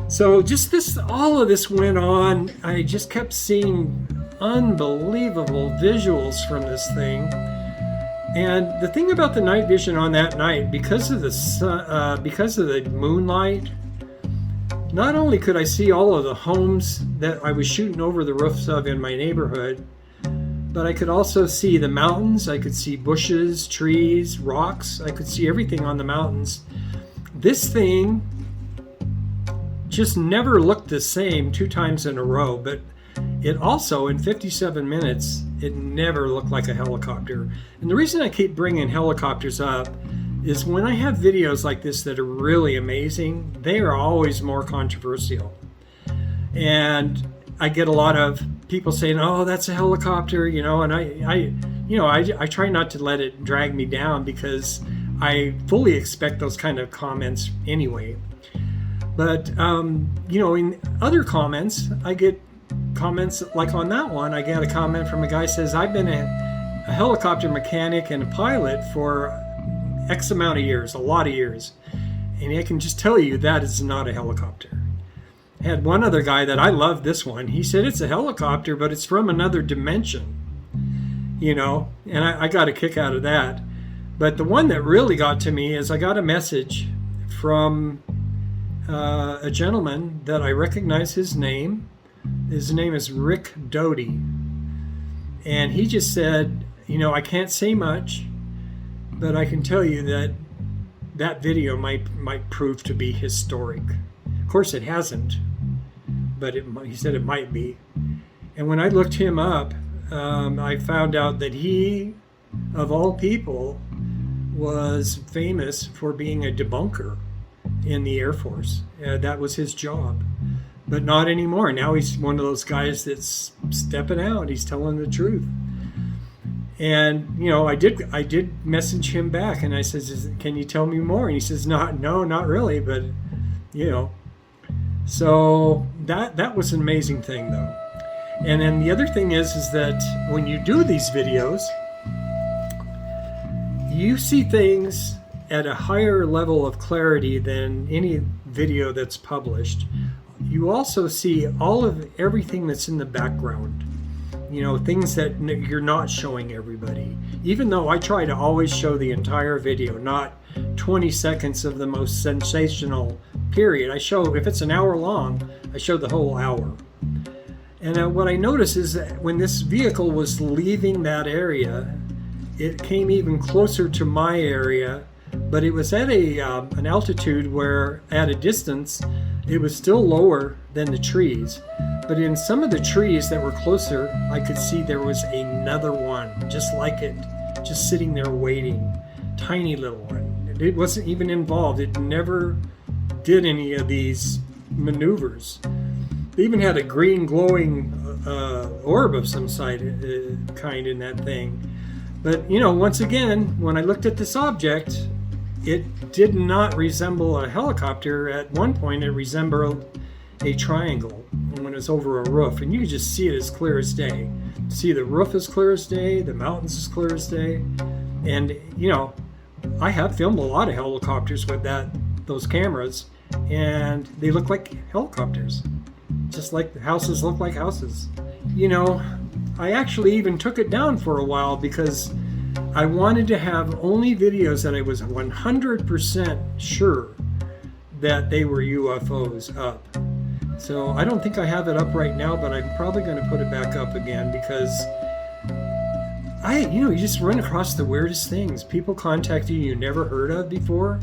So just all of this went on. I just kept seeing unbelievable visuals from this thing. And the thing about the night vision on that night, because of the sun, because of the moonlight, not only could I see all of the homes that I was shooting over the roofs of in my neighborhood, but I could also see the mountains. I could see bushes, trees, rocks. I could see everything on the mountains. This thing just never looked the same 2 times in a row, but it also, in 57 minutes, it never looked like a helicopter. And the reason I keep bringing helicopters up is when I have videos like this that are really amazing, they are always more controversial. And I get a lot of people saying, "Oh, that's a helicopter," you know, and I try not to let it drag me down because I fully expect those kind of comments anyway. But, you know, in other comments, I get comments like on that one. I got a comment from a guy says, "I've been a helicopter mechanic and a pilot for X amount of years, a lot of years. And I can just tell you that is not a helicopter." I had one other guy that I loved this one. He said it's a helicopter, but it's from another dimension, you know, and I got a kick out of that. But the one that really got to me is I got a message from a gentleman that I recognize his name. His name is Rick Doty. And he just said, "You know, I can't say much, but I can tell you that that video might prove to be historic." Of course, it hasn't, but he said it might be. And when I looked him up, I found out that he, of all people, was famous for being a debunker in the Air Force. That was his job, but not anymore. Now he's one of those guys that's stepping out. He's telling the truth. And, you know, I did message him back, and I says, "Can you tell me more?" And he says, no, not really, but, you know. So that was an amazing thing, though. And then the other thing is that when you do these videos, you see things at a higher level of clarity than any video that's published. You also see everything that's in the background. You know, things that you're not showing everybody. Even though I try to always show the entire video, not 20 seconds of the most sensational period. I show, if it's an hour long, I show the whole hour. And what I noticed is that when this vehicle was leaving that area, it came even closer to my area, but it was at an altitude where, at a distance, it was still lower than the trees. But in some of the trees that were closer, I could see there was another one, just like it, just sitting there waiting. Tiny little one. It wasn't even involved. It never did any of these maneuvers. They even had a green glowing orb of some kind in that thing. But, you know, once again, when I looked at this object, it did not resemble a helicopter. At one point, it resembled a triangle when it's over a roof, and you could just see it as clear as day. See the roof as clear as day, the mountains as clear as day. And, you know, I have filmed a lot of helicopters with those cameras, and they look like helicopters, just like the houses look like houses. You know, I actually even took it down for a while because I wanted to have only videos that I was 100% sure that they were UFOs up. So I don't think I have it up right now, but I'm probably going to put it back up again because you just run across the weirdest things. People contact you never heard of before,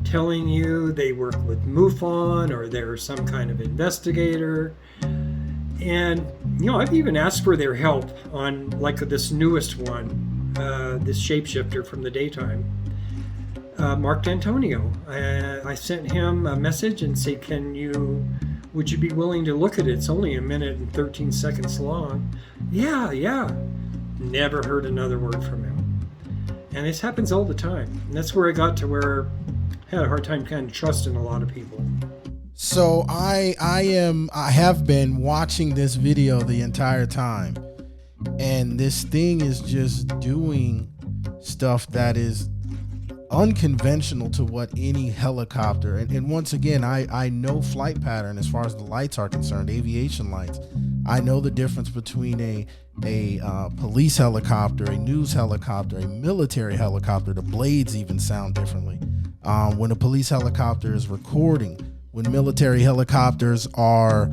telling you they work with MUFON or they're some kind of investigator. And, I've even asked for their help on like this newest one, this shapeshifter from the daytime, Mark D'Antonio. I sent him a message and said, would you be willing to look at it? It's only 1 minute and 13 seconds long. Yeah. Never heard another word from him. And this happens all the time. And that's where I got to where I had a hard time kind of trusting a lot of people. So I have been watching this video the entire time, and this thing is just doing stuff that is unconventional to what any helicopter, and once again, I know flight pattern as far as the lights are concerned, aviation lights. I know the difference between a police helicopter, a news helicopter, a military helicopter. The blades even sound differently. When a police helicopter is recording, when military helicopters are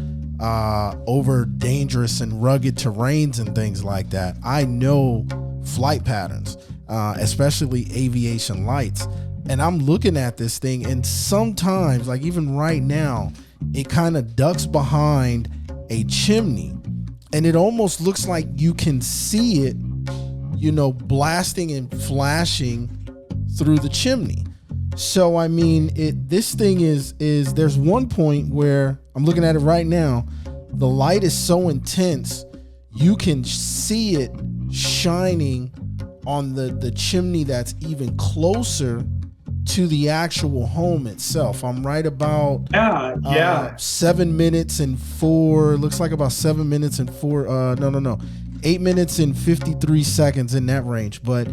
over dangerous and rugged terrains and things like that. I know flight patterns, especially aviation lights. And I'm looking at this thing, and sometimes, like even right now, it kind of ducks behind a chimney, and it almost looks like you can see it, blasting and flashing through the chimney. So I mean, this thing is there's one point where I'm looking at it right now. The light is so intense, you can see it shining on the chimney that's even closer to the actual home itself. I'm right about 7 minutes and 4. Looks like about 7 minutes and 4. 8 minutes and 53 seconds in that range. But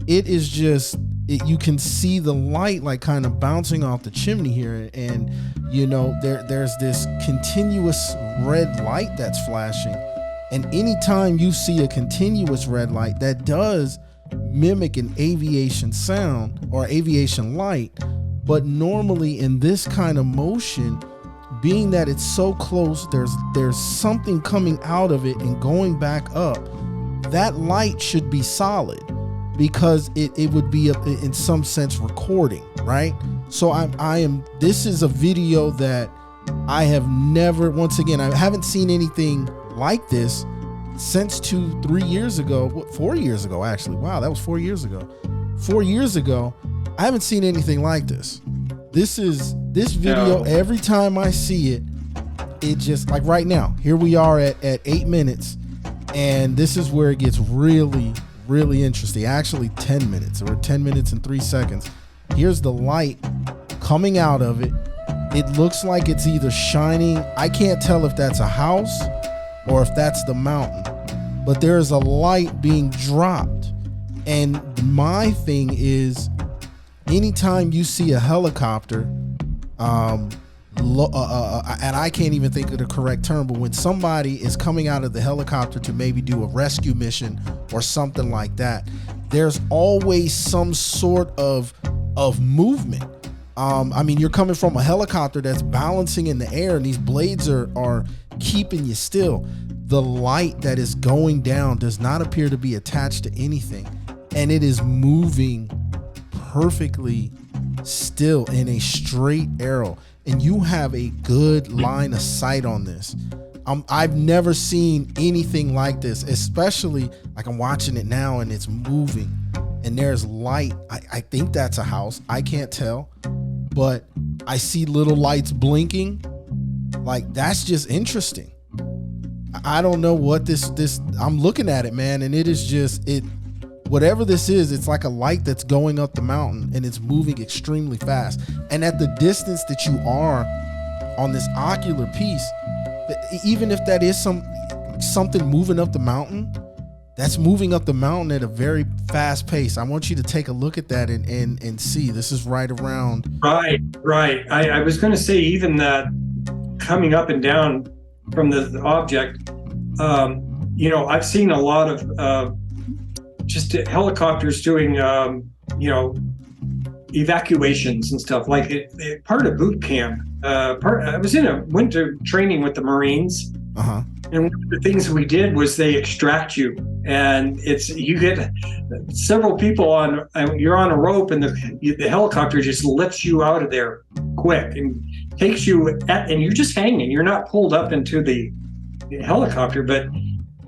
it is just. You can see the light like kind of bouncing off the chimney here, and there's this continuous red light that's flashing, and anytime you see a continuous red light, that does mimic an aviation sound or aviation light. But normally in this kind of motion, being that it's so close, there's something coming out of it and going back up. That light should be solid, because it would be in some sense recording, right? So this is a video that I have never, once again, I haven't seen anything like this since 3 years ago, 4 years ago, actually. Wow, that was 4 years ago. 4 years ago, I haven't seen anything like this. This video, every time I see it, it just, like right now, here we are at 8 minutes, and this is where it gets really interesting. Actually 10 minutes, or 10 minutes and 3 seconds. Here's the light coming out of it. It looks like it's either shining. I can't tell if that's a house or if that's the mountain, but there is a light being dropped. And my thing is, anytime you see a helicopter, and I can't even think of the correct term, but when somebody is coming out of the helicopter to maybe do a rescue mission or something like that, there's always some sort of movement. I mean, you're coming from a helicopter that's balancing in the air, and these blades are keeping you still. The light that is going down does not appear to be attached to anything, and it is moving perfectly still in a straight arrow. And you have a good line of sight on this. I've never seen anything like this, especially like I'm watching it now and it's moving and there's light. I think that's a house. I can't tell, but I see little lights blinking. Like, that's just interesting. I don't know what this I'm looking at it, man, and it is just whatever this is, it's like a light that's going up the mountain and it's moving extremely fast. And at the distance that you are on this ocular piece, even if that is something moving up the mountain, that's moving up the mountain at a very fast pace. I want you to take a look at that and see. This is right around. Right. I was going to say, even that coming up and down from the object, I've seen a lot of just helicopters doing, evacuations and stuff. Like part of boot camp. I was in a winter training with the Marines, and one of the things we did was they extract you And you get several people on. You're on a rope, and the helicopter just lifts you out of there quick and takes you and you're just hanging. You're not pulled up into the helicopter, but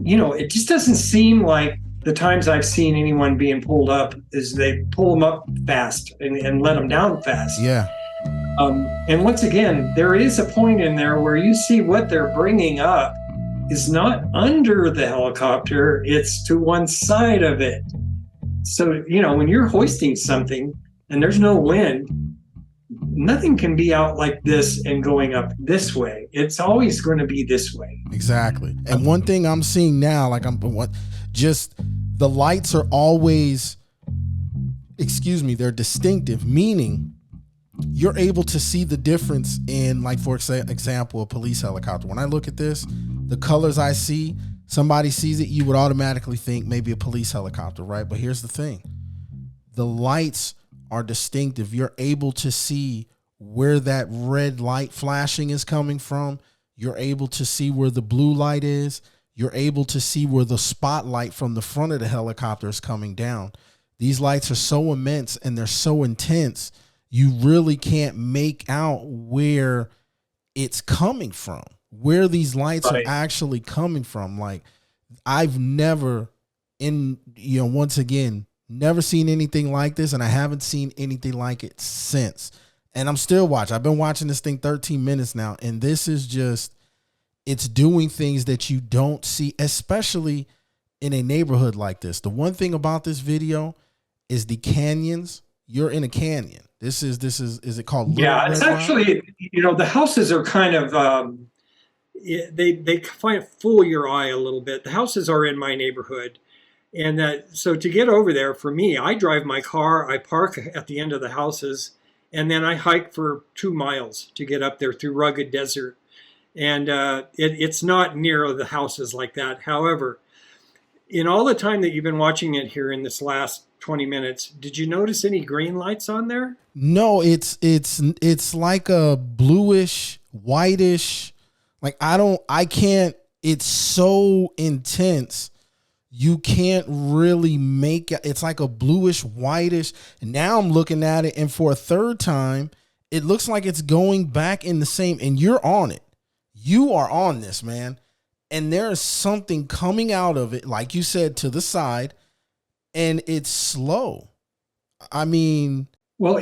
it just doesn't seem like the times I've seen anyone being pulled up is they pull them up fast and let them down fast. Yeah. And once again, there is a point in there where you see what they're bringing up is not under the helicopter, it's to one side of it. So, when you're hoisting something and there's no wind, nothing can be out like this and going up this way. It's always going to be this way. Exactly. And one thing I'm seeing now, just the lights are always, they're distinctive, meaning you're able to see the difference in, like, for example, a police helicopter. When I look at this, the colors I see, somebody sees it, you would automatically think maybe a police helicopter, right? But here's the thing. The lights are distinctive. You're able to see where that red light flashing is coming from. You're able to see where the blue light is. You're able to see where the spotlight from the front of the helicopter is coming down. These lights are so immense and they're so intense, you really can't make out where it's coming from, where these lights are actually coming from. Like, I've never once again, never seen anything like this, and I haven't seen anything like it since. And I'm still watching. I've been watching this thing 13 minutes now, and this is just, it's doing things that you don't see, especially in a neighborhood like this. The one thing about this video is the canyons. You're in a canyon. Is it called Little Yeah, Red it's Rock? actually, the houses are kind of, they fool your eye a little bit. The houses are in my neighborhood. And so to get over there, for me, I drive my car, I park at the end of the houses, and then I hike for 2 miles to get up there through rugged desert. And it's not near the houses like that. However, in all the time that you've been watching it here in this last 20 minutes, did you notice any green lights on there? No, it's like a bluish, whitish, like I can't, it's so intense. You can't really make it. It's like a bluish, whitish. And now I'm looking at it, and for a third time, it looks like it's going back in the same, and you're on it. You are on this, man. And there is something coming out of it, like you said, to the side, and it's slow. I mean, well,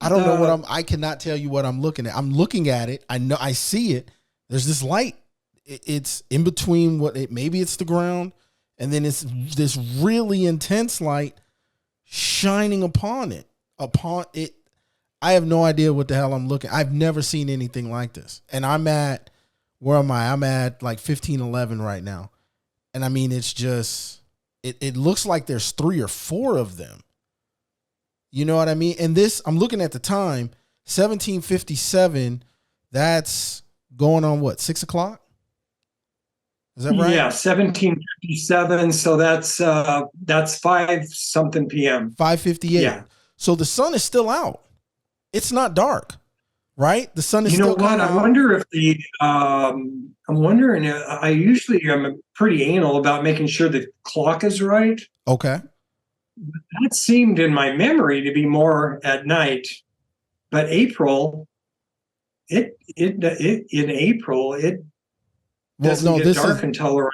I don't know I cannot tell you what I'm looking at. I'm looking at it. I know I see it. There's this light. It's in between maybe it's the ground, and then it's this really intense light shining upon it. I have no idea what the hell I'm looking. I've never seen anything like this. And where am I? I'm at like 1511 right now. And I mean, it's just, it looks like there's 3 or 4 of them. You know what I mean? And this, I'm looking at the time, 1757, that's going on what, 6 o'clock? Is that right? Yeah, 1757. So that's 5 something p.m. 5:58. Yeah. So the sun is still out. It's not dark, right? The sun is You know still what? out. I wonder if I'm wondering, I usually am pretty anal about making sure the clock is right. Okay. That seemed in my memory to be more at night, but April, in April, it doesn't get dark until around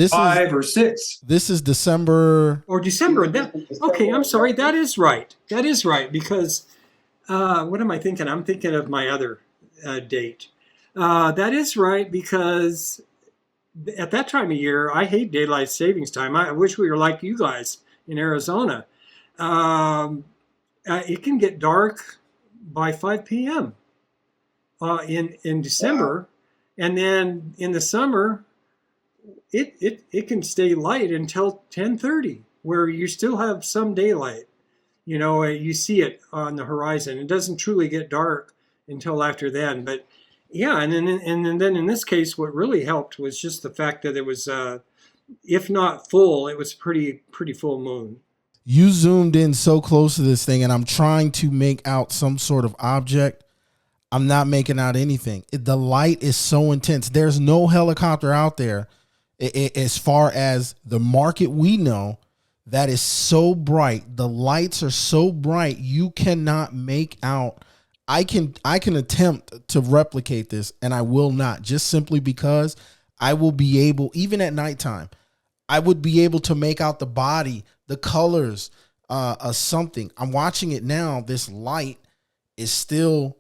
5 or 6. This is December. Or December. Okay, I'm sorry. That is right. That is right, because what am I thinking? I'm thinking of my other date. That is right, because at that time of year, I hate daylight savings time. I wish we were like you guys in Arizona. It can get dark by 5 p.m. In December. Wow. And then in the summer, it can stay light until 10:30, where you still have some daylight. You see it on the horizon. It doesn't truly get dark until after then. But yeah, and then in this case, what really helped was just the fact that it was, if not full, it was pretty full moon. You zoomed in so close to this thing, and I'm trying to make out some sort of object. I'm not making out anything. The light is so intense. There's no helicopter out there. As far as the market we know, that is so bright. The lights are so bright, you cannot make out. I can attempt to replicate this, and I will not, just simply because I will be able, even at nighttime, I would be able to make out the body, the colors, something. I'm watching it now. This light is still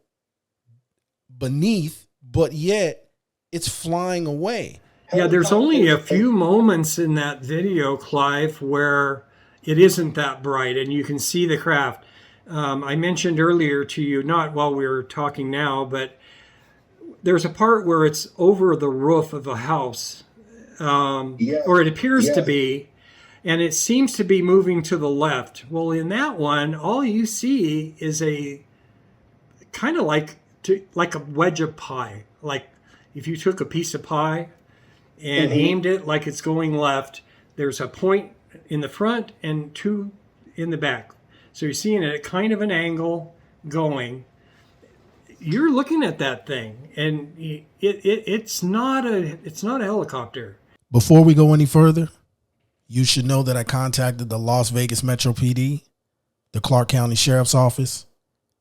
beneath, but yet it's flying away. Yeah, there's only a few moments in that video, Clive, where it isn't that bright and you can see the craft. I mentioned earlier to you, not while we were talking now, but there's a part where it's over the roof of a house, or it appears to be, and it seems to be moving to the left. Well, in that one, all you see is a kind of like a wedge of pie. Like if you took a piece of pie and aimed it like it's going left, there's a point in the front and two in the back. So you're seeing it at kind of an angle going. You're looking at that thing, and it's not a helicopter. Before we go any further, you should know that I contacted the Las Vegas Metro PD, the Clark County Sheriff's Office,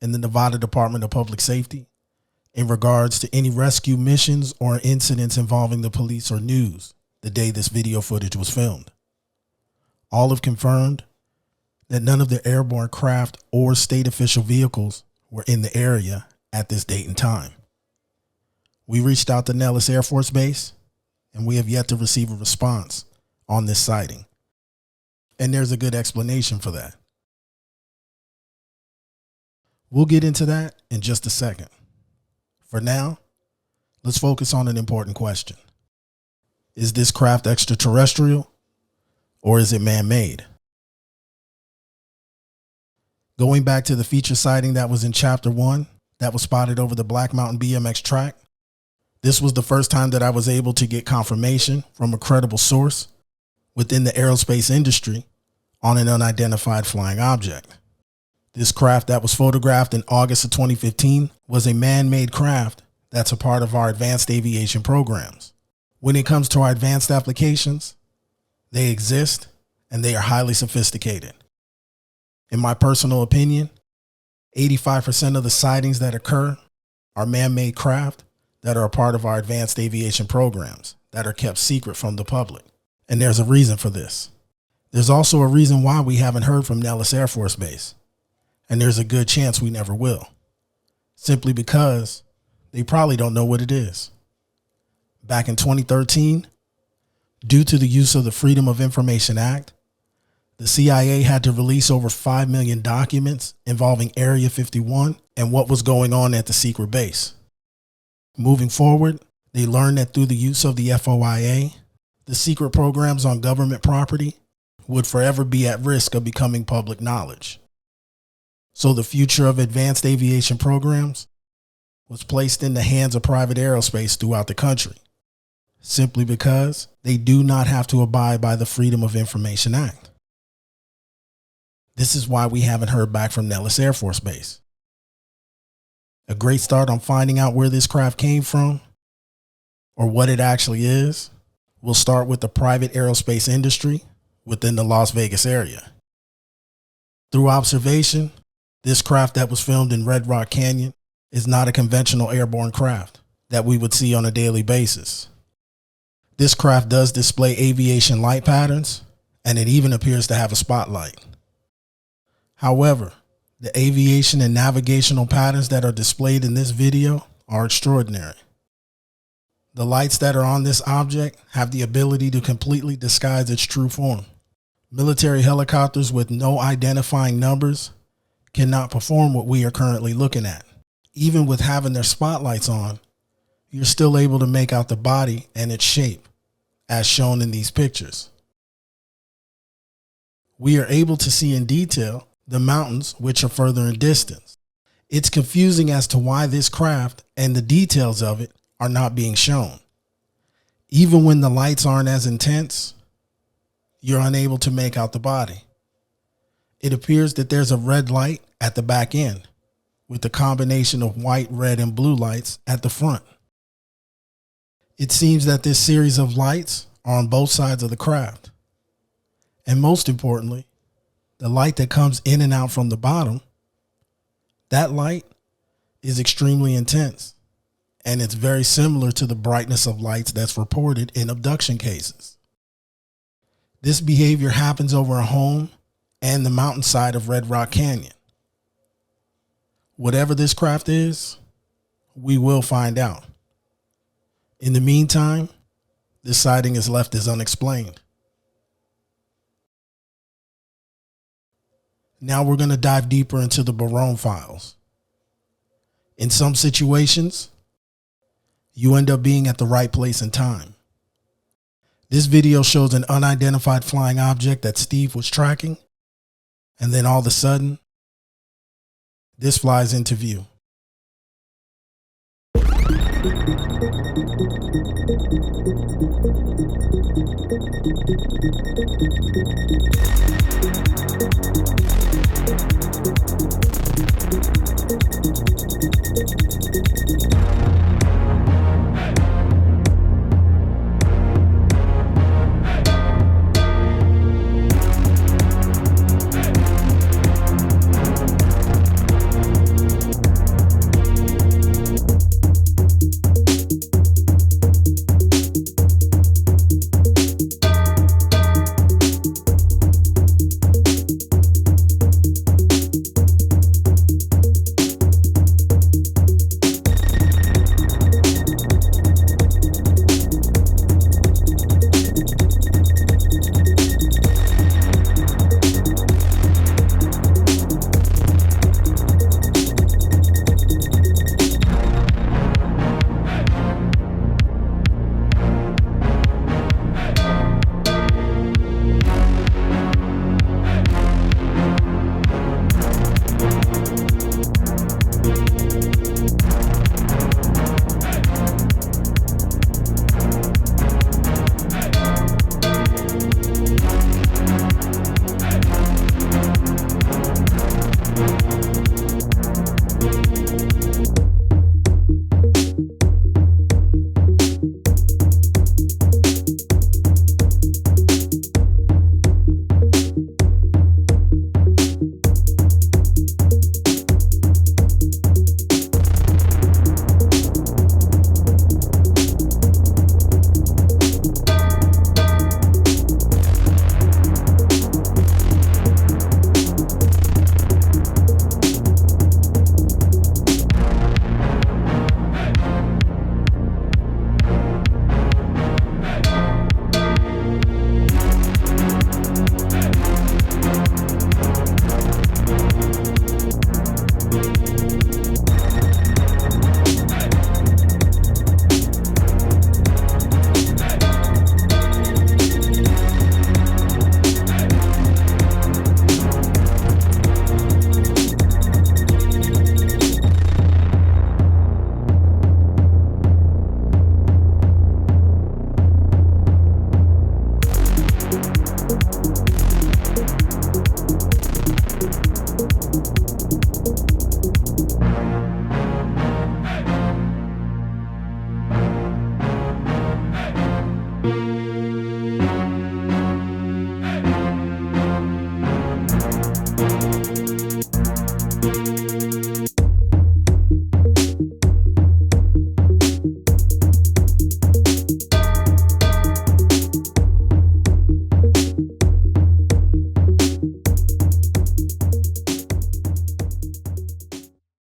and the Nevada Department of Public Safety in regards to any rescue missions or incidents involving the police or news the day this video footage was filmed. All have confirmed that none of the airborne craft or state official vehicles were in the area at this date and time. We reached out to Nellis Air Force Base, and we have yet to receive a response on this sighting. And there's a good explanation for that. We'll get into that in just a second. For now, let's focus on an important question. Is this craft extraterrestrial, or is it man-made? Going back to the feature sighting that was in Chapter 1, that was spotted over the Black Mountain BMX track, this was the first time that I was able to get confirmation from a credible source within the aerospace industry on an unidentified flying object. This craft that was photographed in August of 2015 was a man-made craft that's a part of our advanced aviation programs. When it comes to our advanced applications, they exist and they are highly sophisticated. In my personal opinion, 85% of the sightings that occur are man-made craft that are a part of our advanced aviation programs that are kept secret from the public. And there's a reason for this. There's also a reason why we haven't heard from Nellis Air Force Base. And there's a good chance we never will. Simply because they probably don't know what it is. Back in 2013, due to the use of the Freedom of Information Act, the CIA had to release over 5 million documents involving Area 51 and what was going on at the secret base. Moving forward, they learned that through the use of the FOIA, the secret programs on government property would forever be at risk of becoming public knowledge. So the future of advanced aviation programs was placed in the hands of private aerospace throughout the country, simply because they do not have to abide by the Freedom of Information Act. This is why we haven't heard back from Nellis Air Force Base. A great start on finding out where this craft came from, or what it actually is, will start with the private aerospace industry within the Las Vegas area. Through observation, this craft that was filmed in Red Rock Canyon is not a conventional airborne craft that we would see on a daily basis. This craft does display aviation light patterns, and it even appears to have a spotlight. However, the aviation and navigational patterns that are displayed in this video are extraordinary. The lights that are on this object have the ability to completely disguise its true form. Military helicopters with no identifying numbers cannot perform what we are currently looking at. Even with having their spotlights on, you're still able to make out the body and its shape, as shown in these pictures. We are able to see in detail the mountains, which are further in distance. It's confusing as to why this craft and the details of it are not being shown. Even when the lights aren't as intense, you're unable to make out the body. It appears that there's a red light at the back end, with a combination of white, red, and blue lights at the front. It seems that this series of lights are on both sides of the craft. And most importantly, the light that comes in and out from the bottom, that light is extremely intense. And it's very similar to the brightness of lights that's reported in abduction cases. This behavior happens over a home and the mountainside of Red Rock Canyon. Whatever this craft is, we will find out. In the meantime, this sighting is left as unexplained. Now we're going to dive deeper into the Barone files. In some situations, you end up being at the right place and time. This video shows an unidentified flying object that Steve was tracking, and then all of a sudden, this flies into view.